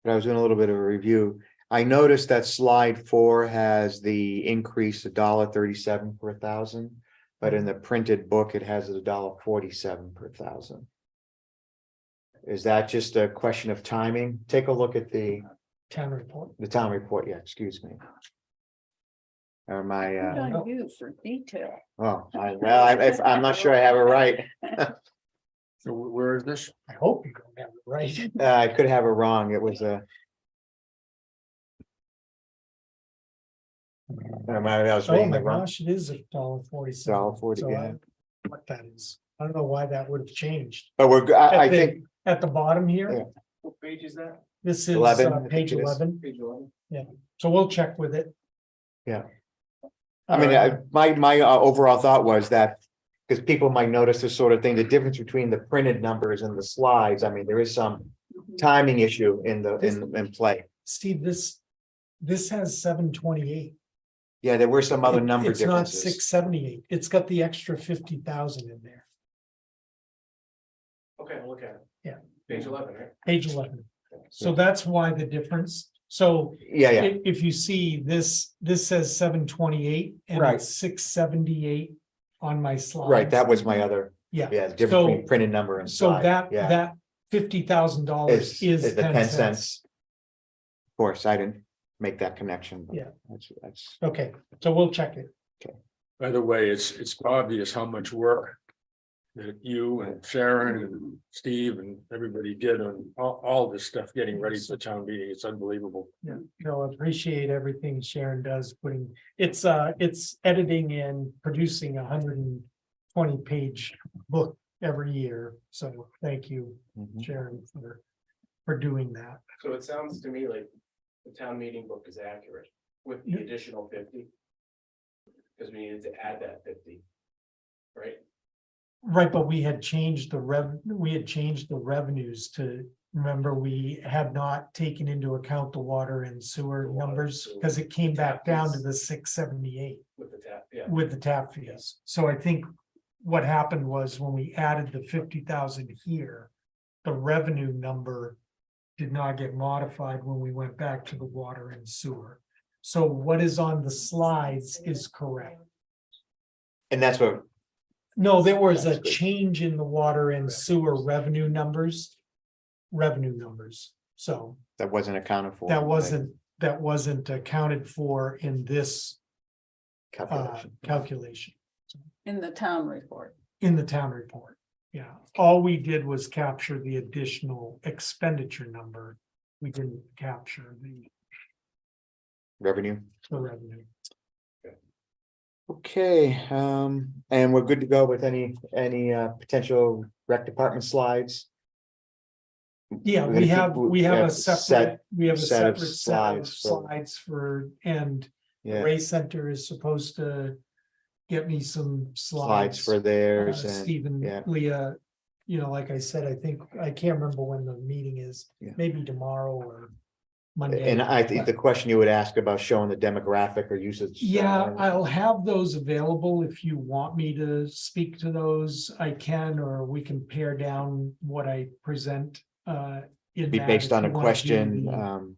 but I was doing a little bit of a review. I noticed that slide 4 has the increase $1.37 per thousand, but in the printed book, it has $1.47 per thousand. Is that just a question of timing? Take a look at the Town report. town report. Yeah, excuse me. Or my, Good on you for detail. I'm not sure I have it right. So where is this? I hope you don't have it right. I could have it wrong. It was a. I was Oh reading my it wrong. gosh, it is $1.47. $1.40, So yeah. what that is. I don't know why that would have changed. But we're, I At the- think, At the bottom Yeah. here, What page is that? this is 11, I think page it is. 11. Page 11? So we'll check with it. Yeah. I mean, Uh, my overall thought was that. Because people might notice this sort of thing, the difference between the printed numbers and the slides. I mean, there is some timing issue in play. Steve, this has 728. Yeah, there were some other number It's not differences. 678. It's got the extra 50,000 in there. Okay, I'll look at it. Yeah. Page 11, right? Page 11. So that's why the difference. So Yeah, yeah, if you see this says 728 and Right. it's 678 on my slide. right. That was my other, Yeah. yeah, the difference So- between printed number and So slide. that, Yeah. that $50,000 is the 10 cents. Of course, I didn't make that connection. But Yeah. That's, Okay, so we'll check it. By the way, it's obvious how much work that you and Sharon and Steve and everybody did on all this stuff, getting ready for the town meeting. It's unbelievable. Yeah, no, I appreciate everything Sharon does putting, it's editing and producing 120-page book every year. So thank you, mhm. Sharon, for doing that. So it sounds to me like the town meeting book is accurate with the Yeah. additional 50. Because we needed to add that 50. Right? Right, but we had changed the revenues to, remember, we had not taken into account the water and sewer The water and numbers, sewer. because it came The back tap down fees. to the 678 With the tap, yeah. with the tap fees. So I think what happened was when we added the 50,000 here, the revenue number did not get modified when we went back to the water and sewer. So what is on the slides is correct. And that's what, No, there was a That's good. change in the water and sewer revenue numbers. So that wasn't accounted for. that in the wasn't accounted for in this Calculation. calculation In the town report. in the town report. Yeah, all we did was capture the additional expenditure number. We didn't capture the Revenue. revenue. Okay, and we're good to go with any potential rec department slides. Yeah, We're gonna we have a set- separate, we have a set of separate set of slides for- slides for, and the Yeah, Ray Center is supposed to get me some slides slides. for theirs and, Stephen, yeah. Leah, like I said, I think, I can't remember when the meeting is, Yeah. maybe tomorrow or Monday. and I think the question you would ask about showing the demographic or usage. Yeah, I'll have those available if you want me to speak to those, I can, or we can pare down what I present. In Be that based if on you a wanna do question, the-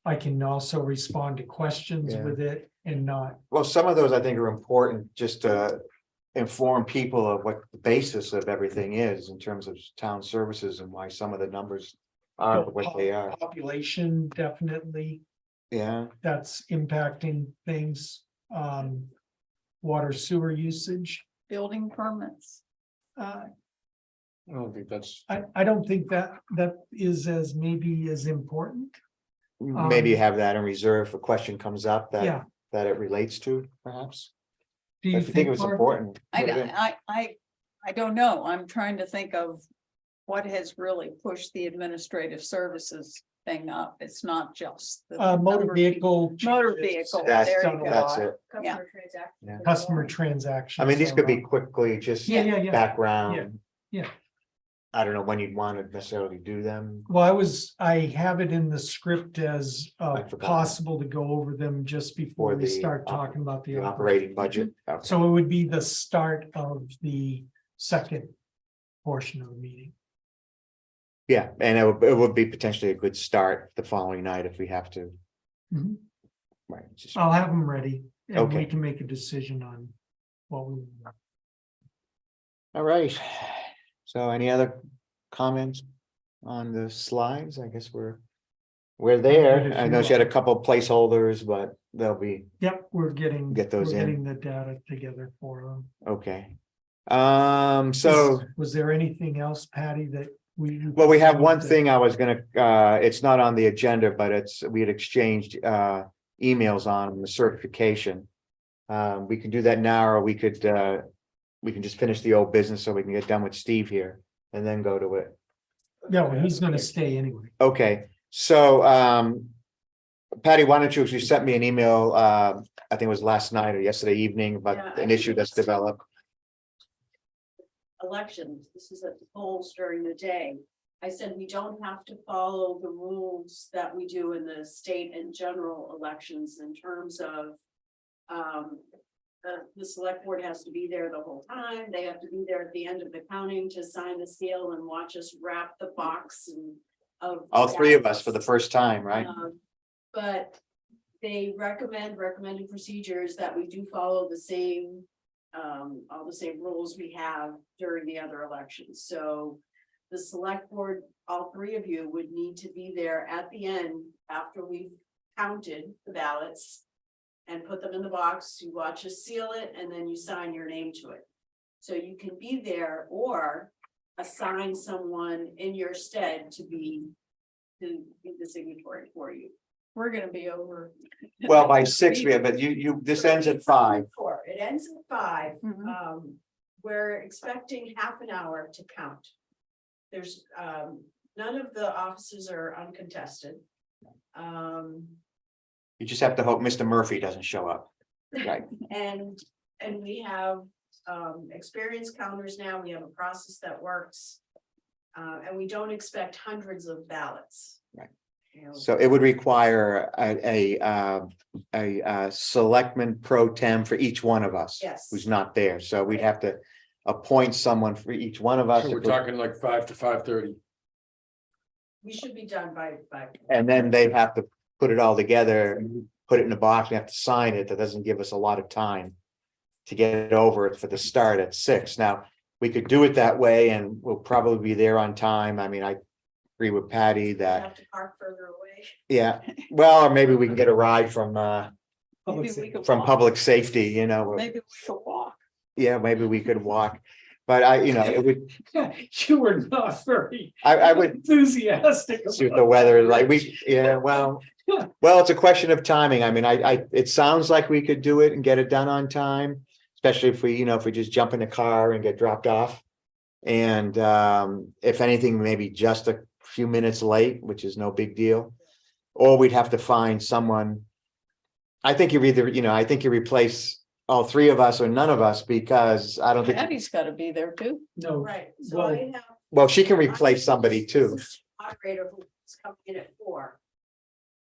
I can also respond to questions Yeah. with it and not, well, some of those I think are important just to inform people of what the basis of everything is in terms of town services and why some of the numbers are what they are. population, definitely, Yeah, that's impacting things. Water sewer usage. Building permits. I don't think that's, I don't think that is as maybe as important. maybe you have that in reserve if a question comes up Yeah. that it relates to, perhaps. Do you If you think it was Barbara? important. put it in. I don't know. I'm trying to think of what has really pushed the administrative services thing up. It's not just. the Motor number of vehicle. Motor changes. vehicle, That's, there you go. that's it. Yeah. Customer transaction. Yeah. Customer transactions. I mean, these could be quickly just Yeah. background. Yeah. I don't know when you'd want to necessarily do them. Well, I have it in the script as I forgot. possible to go over them just before For we the start op- talking about the The operating. operating budget. Okay. So it would be the start of the second portion of the meeting. Yeah, and it would be potentially a good start the following night if we have to. Mhm. Right. just- I'll have them ready and we Okay. can make a decision on what we. All right. So any other comments on the slides? I guess we're Good there. if I you know she had a are. couple placeholders, but they'll be, Yep, we're getting. Get those we're in. Getting the data together for them. okay. So. Was there anything else, Patty, that we? Well, we have one that- thing I was gonna, it's not on the agenda, but we had exchanged emails on the certification. We can do that now, or we can just finish the old business so we can get done with Steve here and then go to it. No, he's gonna stay anyway. Okay, so Patty, why don't you sent me an email, I think it was last night or yesterday evening, Yeah, about I an issue think that's it's- developed. Elections, this is at the polls during the day. I said we don't have to follow the rules that we do in the state and general elections in terms of. The select board has to be there the whole time. They have to be there at the end of the counting to sign the seal and watch us wrap the box and. Of All three of us for the first time, right? But they recommended procedures that we do follow the same, all the same rules we have during the other elections. So the select board, all three of you would need to be there at the end after we've counted the ballots and put them in the box. You watch us seal it and then you sign your name to it. So you can be there or assign someone in your stead to be the signatory for you. We're gonna be over. Well, by 6, but this ends at 5. It ends at 5. Mhm. We're expecting half an hour to count. There's, none of the offices are uncontested. You just have to hope Mr. Murphy doesn't show up. Right, And we have, experienced counters now. We have a process that works. And we don't expect hundreds of ballots. Right. You know, so it would require a selectman pro tem for each one of us. Yes. Who's not there, so we'd have to appoint someone for each one of us. So we're talking like 5 to 5:30. We should be done by. And then they have to put it all together, put it in a box, we have to sign it, that doesn't give us a lot of time. To get it over for the start at 6, now, we could do it that way and we'll probably be there on time, I mean, I agree with Patty We that, have to park further away. yeah, well, or maybe we can get a ride from Maybe we could walk. public safety, you know, Maybe we could walk. yeah, maybe we could walk. But it would, You were not very I would enthusiastic. see what the weather is like, well, it's a question of timing, I mean, it sounds like we could do it and get it done on time. Especially if we just jump in the car and get dropped off. And if anything, maybe just a few minutes late, which is no big deal. Or we'd have to find someone. I think you replace all three of us or none of us, because I don't think, Patty's gotta be there too. No, Right, so Well- I have. well, she can replace somebody too. Moderator who's coming in at 4.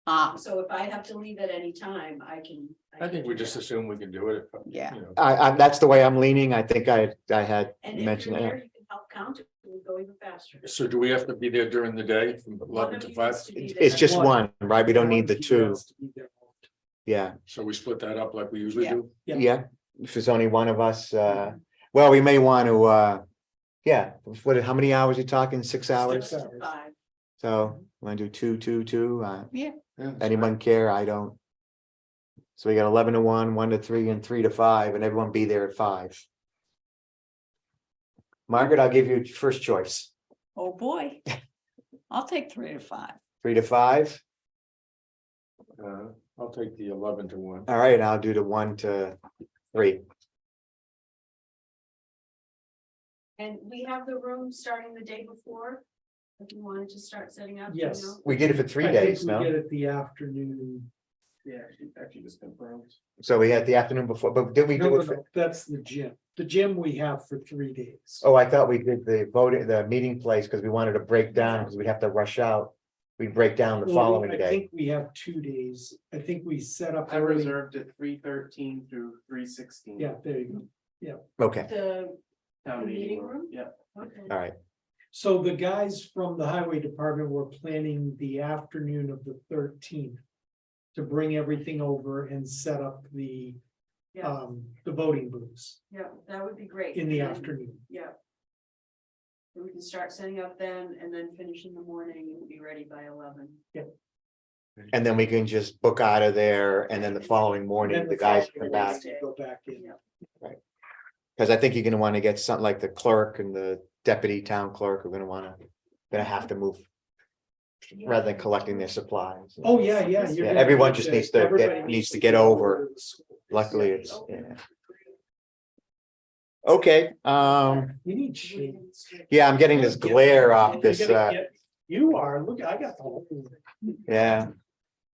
So So if I have to leave at any time, I can. I think we just assume we can do it. Yeah. You know. That's the way I'm leaning. I think I had And if mentioned you're that. here, you can help count it, we'll go even faster. So do we have to be there during the day from One 11 of to you 5? needs to be It's there. just one, right? We don't need the He two. has to be there. Yeah, So we split that up like we usually Yeah. do? Yeah. yeah. If there's only one of us, well, we may want to, yeah, how many hours are you talking? 6 hours? 6 hours. 5. So, want to do 2, Yeah, that's anyone care? I don't. So we got 11 to 1, 1 to 3, and 3 to 5, and everyone be there at 5. Margaret, I'll give you first choice. Oh, boy. I'll take 3 to 5. 3 to 5. fine. I'll take the 11 to 1. All right, I'll do the 1 to 3. And we have the room starting the day before. If you wanted to start setting up. Yes. We did it for 3 I think days, we no? Get it the afternoon. Yeah, she actually just confirmed. So we had the afternoon before, but did we No, do no, it? for- no, that's the gym. The gym we have for 3 days. Oh, I thought we did the voting, the meeting place, because we wanted to break down, because we'd have to rush out. We'd break down the Well, following I day. think we have 2 days. I think we set up. I early. reserved it 3:13 through 3:16. Yeah, there you go. Okay, The Town meeting meeting room? room, yeah. okay. all right. So the guys from the highway department were planning the afternoon of the 13th. To bring everything over and set up the Yeah, voting booths yeah, that would be great. in the And then- afternoon. Yeah. We can start setting up then and then finish in the morning and be ready by 11. And then we can just book out of there, and then the following morning, Then the guys following come back. Wednesday, Go back in. Yeah. Because I think you're gonna want to get something like the clerk and the deputy town clerk are gonna have to move. Rather than collecting their supplies. Oh, yeah, yeah. you're Yeah, gonna everyone need just needs to get- everybody needs to get over. the school. Luckily, it's, yeah. Okay, You need shades. yeah, I'm getting this glare off You're this, gonna get- You are, look, I got the whole. yeah.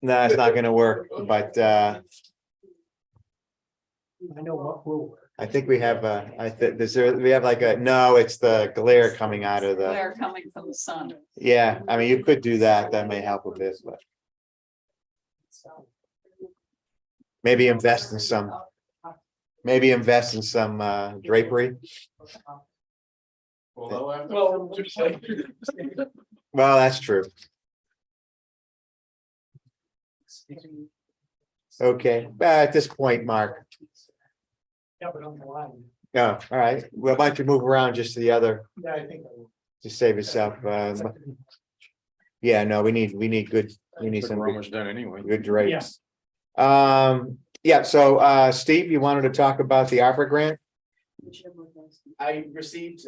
No, it's not gonna work, but, I know what will work. I think we have, we have like no, it's the glare coming out of the, Glare coming from the sun. yeah, I mean, you could do that, that may help a bit, but maybe invest in some drapery. Although I have to- Well, Well, that's true. Okay, at this point, Mark, yeah, but I'm blind. yeah, all right, well, why don't you move around just to the other, Yeah, I think. I will. to save yourself, yeah, no, we need good, we need But some we're good, almost done anyway. good drapes. Yeah, so, Steve, you wanted to talk about the ARPA grant? I received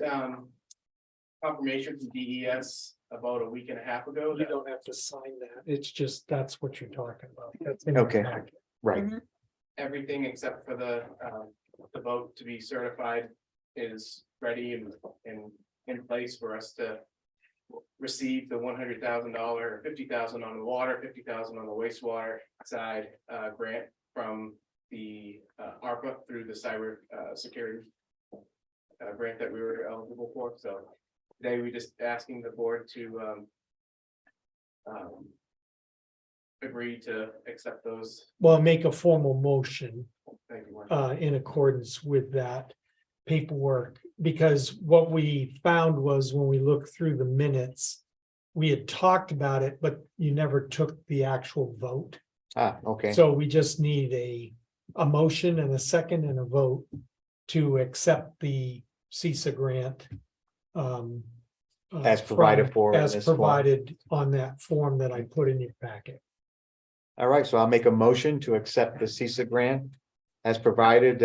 confirmation from DES about a week and a half ago. You that don't have to sign that. It's just, that's what you're talking about. That's in your Okay. packet. Right, Everything except for the vote to be certified is ready and in place for us to receive the $100,000, 50,000 on the water, 50,000 on the wastewater side grant from the ARPA through the cyber security grant that we were eligible for. So today we just asking the board to agree to accept those. Well, make a formal motion Thank you. Mark. in accordance with that paperwork. Because what we found was when we looked through the minutes, we had talked about it, but you never took the actual vote. okay, So we just need a motion and a second and a vote to accept the CISA grant. As provided for in As this form. provided on that form that I put in your packet. all right, so I'll make a motion to accept the CISA grant as provided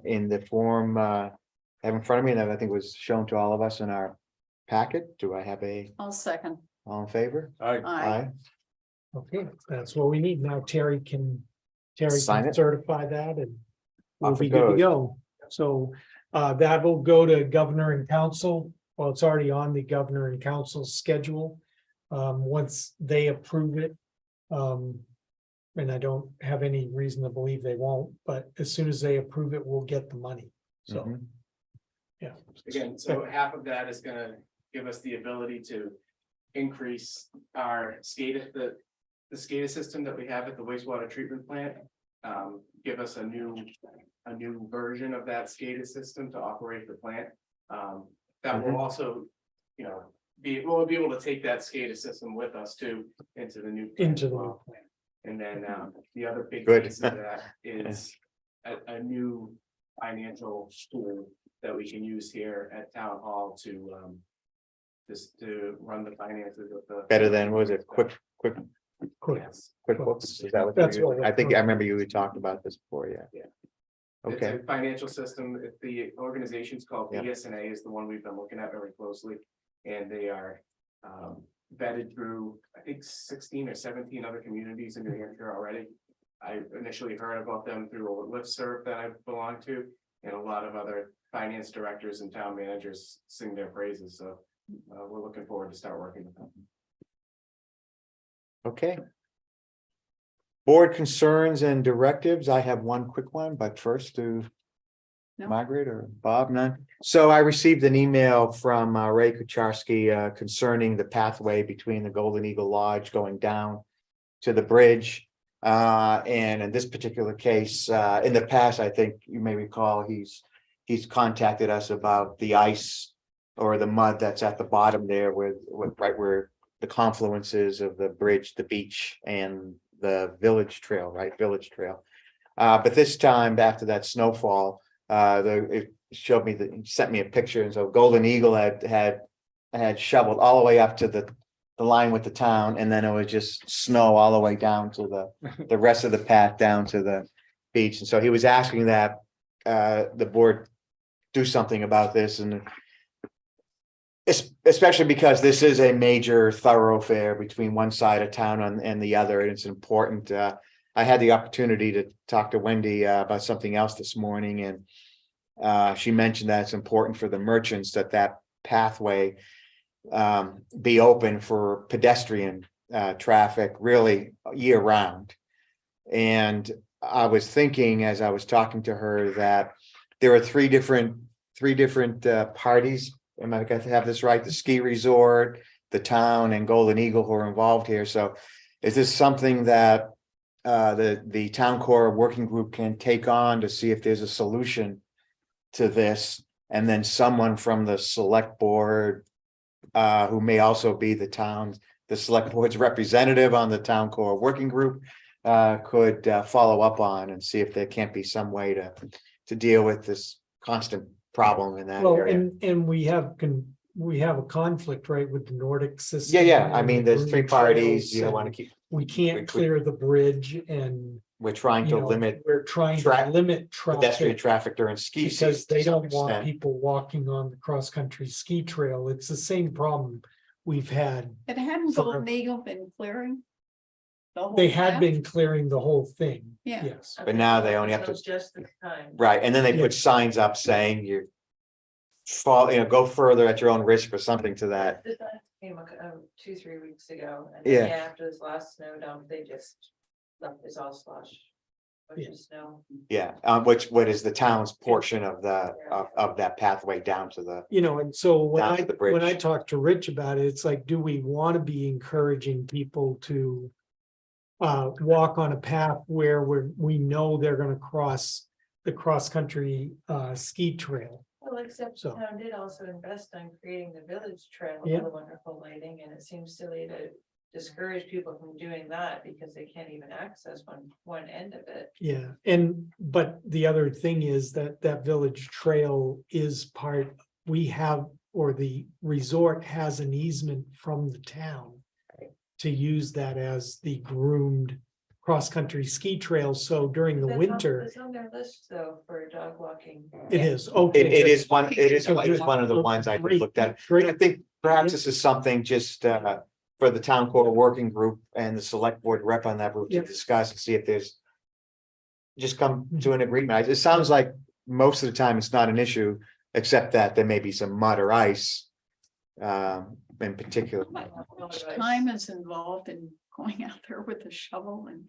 in the form I have in front of me, and I think was shown to all of us in our packet. Do I have I'll second. all in favor? Aye. Okay, that's what we need. Now Terry can Sign it. certify that and we'll Off it be good to goes. go. So that will go to governor and council. Well, it's already on the governor and council schedule. Once they approve it. And I don't have any reason to believe they won't, but as soon as they approve it, we'll get the money. So, Mhm. yeah. Again, so half of that is gonna give us the ability to increase our SCADA, the SCADA system that we have at the wastewater treatment plant. Give us a new version of that SCADA system to operate the plant. That will also, we'll be able to take that SCADA system with us too, into the new. plant Into as the well. new plan. And then the other big Good. piece of that is a new financial tool that we can use here at town hall to just to run the finances of the. Better than, what was it, quick, Quick. Yes. QuickBooks, is that what? That's you're what using? we're I think, I remember you had talked about this before, yeah. Yeah. Okay, It's a financial system. The organization's called Yeah. BSNA is the one we've been looking at very closely. And they are vetted through, I think, 16 or 17 other communities in New Hampshire already. I initially heard about them through a listserv that I belong to, and a lot of other finance directors and town managers sing their praises, so we're looking forward to start working with them. Okay. Board concerns and directives. I have one quick one, but first to No. Margaret or Bob, none. So I received an email from Ray Kucharski concerning the pathway between the Golden Eagle Lodge going down to the bridge. And in this particular case, in the past, I think you may recall, he's contacted us about the ice or the mud that's at the bottom there with right where the confluences of the bridge, the beach, and the village trail, right? Village trail. But this time, after that snowfall, it showed me that, he sent me a picture, and so Golden Eagle had shoveled all the way up to the line with the town, and then it was just snow all the way down to the rest of the path down to the beach. And so he was asking that the board do something about this, and especially because this is a major thoroughfare between one side of town and the other, and it's important. I had the opportunity to talk to Wendy about something else this morning, and she mentioned that it's important for the merchants that pathway be open for pedestrian traffic really year round. And I was thinking, as I was talking to her, that there are three different parties. Am I going to have this right? The ski resort, the town, and Golden Eagle who are involved here. So is this something that the town core working group can take on to see if there's a solution to this? And then someone from the select board, who may also be the select board's representative on the town core working group, could follow up on and see if there can't be some way to deal with this constant problem in that Well, area. and we have a conflict, right, with the Nordic system. Yeah. I and mean, the there's three green parties, trails, you don't and want to keep, We can't clear the bridge, and we're trying you to know, limit we're trying to tra- limit pedestrian traffic traffic during ski season. because they to some don't want extent. people walking on the cross-country ski trail. It's the same problem we've had. It hadn't For- Golden Eagle been clearing? the whole They had path? been clearing the whole thing. Yeah. Yes. But now they only have to, Just the time. right, and then they Yeah. put signs up saying you go further at your own risk or something to that. That came 2-3 weeks ago, and Yeah. then after this last snow dump, they just left this all slush. Which Yeah. is snow. Yeah, what is the town's portion of of that pathway down to the, You know, and so Down to the bridge. when I talked to Rich about it, it's like, do we want to be encouraging people to walk on a path where we know they're gonna cross the cross-country ski trail? Well, except the So- town did also invest on creating the village trail Yeah. with the wonderful lighting, and it seems silly to discourage people from doing that because they can't even access one end of it. Yeah, but the other thing is that village trail is part, or the resort has an easement from the town to use that as the groomed cross-country ski trail. So during the That's winter, It's on their list though for dog walking. it is, okay. it is one, it is So one of the good. ones I Great, looked at. great. I think perhaps this is something just for the town core working group and the select board rep on that group to Yep. discuss and see if there's. Just come to an agreement. It sounds like most of the time it's not an issue, except that there may be some mud or ice. In particular. How much time is involved in going out there with a shovel and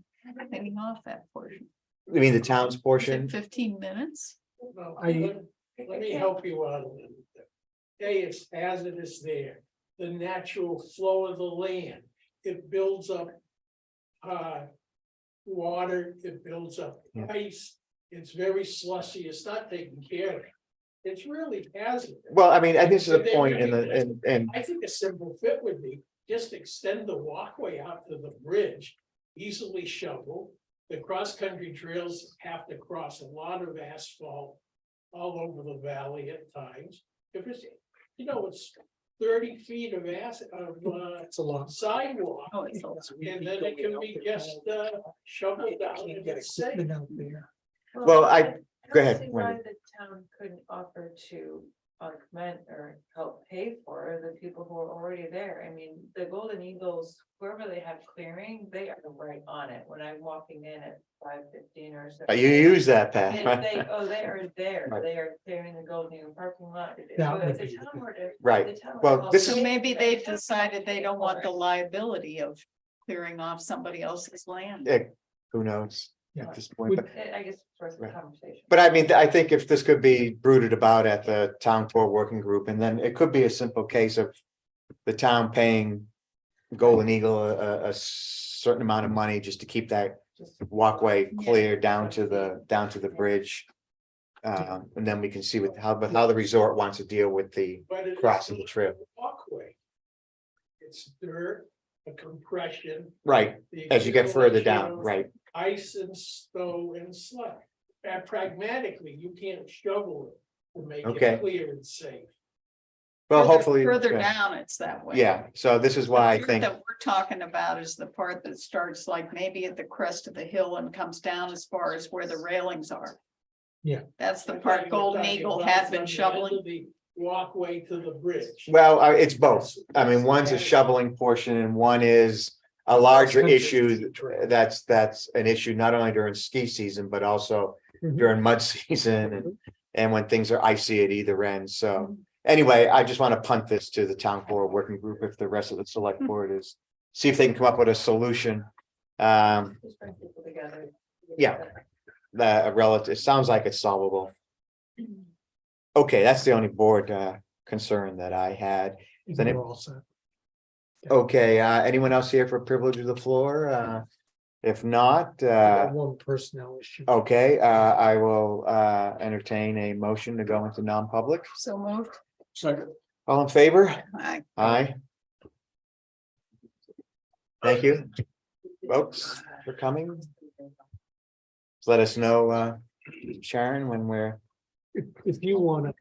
cleaning off that portion? I mean, the town's Is it portion, 15 minutes? Well, I- let me help you out a little bit. Hey, it's hazardous there, the natural flow of the land, it builds up. Water, it builds up Yeah. ice, it's very slushy, it's not taken care of. It's really hazardous. well, I mean, and this is a point in I think a simple fit would be just extend the walkway out to the bridge, easily shovel. The cross-country trails have to cross a lot of asphalt all over the valley at times. If it's, it's 30 feet of It's a lot. sidewalk, Oh, it's a- and then it can be just shoveled down Can't and get it's safe. equipment out there. Well, I- don't go ahead, see why Wendy. the town couldn't offer to augment or help pay for the people who are already there. I mean, the Golden Eagles, wherever they have clearing, they are right on it when I'm walking in at 5:15 or so. You use that They, path, they, oh, they are there. Right. They are clearing the Golden Eagle parking lot. If That the would be town were to- Right. the town Well, were to this help is- So maybe pay, they've decided they don't want the for it. liability of clearing off somebody else's land. Yeah, who knows Yeah. at this point, but. I guess it's worth the Right. conversation. But I mean, I think if this could be brooded about at the town tour working group, and then it could be a simple case of the town paying Golden Eagle a certain amount of money just to keep that Just- walkway Yeah. clear down to the bridge. And then we can see how the resort wants to deal with the But it's crossing the trail. walkway. It's dirt, a compression. Right, the as you get further down, accumulation of right, Ice and snow and slush. And pragmatically, you can't shovel it to make Okay. it clear and safe. well, Further- hopefully. Further yeah. down, it's that way. Yeah, so this is why I The part think, That we're talking about is the part that starts like maybe at the crest of the hill and comes down as far as where the railings are. Yeah. That's the I thought part you were Golden talking Eagle about had from been the end shoveling. of the Walkway to the bridge. well, it's both. I mean, one's a shoveling portion and one is a larger issue. That's an issue not only during ski season, but also Mhm. during mud season and when things are icy at either end. So anyway, I just want to punt this to the town core working group if the rest of the select board is, see if they can come up with a solution. Just bring people together. Yeah. That a relative, it sounds like it's solvable. Okay, that's the only board concern that I had. Then it- We're all set. Okay, anyone else here for privilege of the floor? If not, I got one personnel issue. okay, I will entertain a motion to go into non-public. So moved. Second. All in favor? Aye. Aye. Thank you, folks, for coming. Let us know, Sharon, when we're If you wanna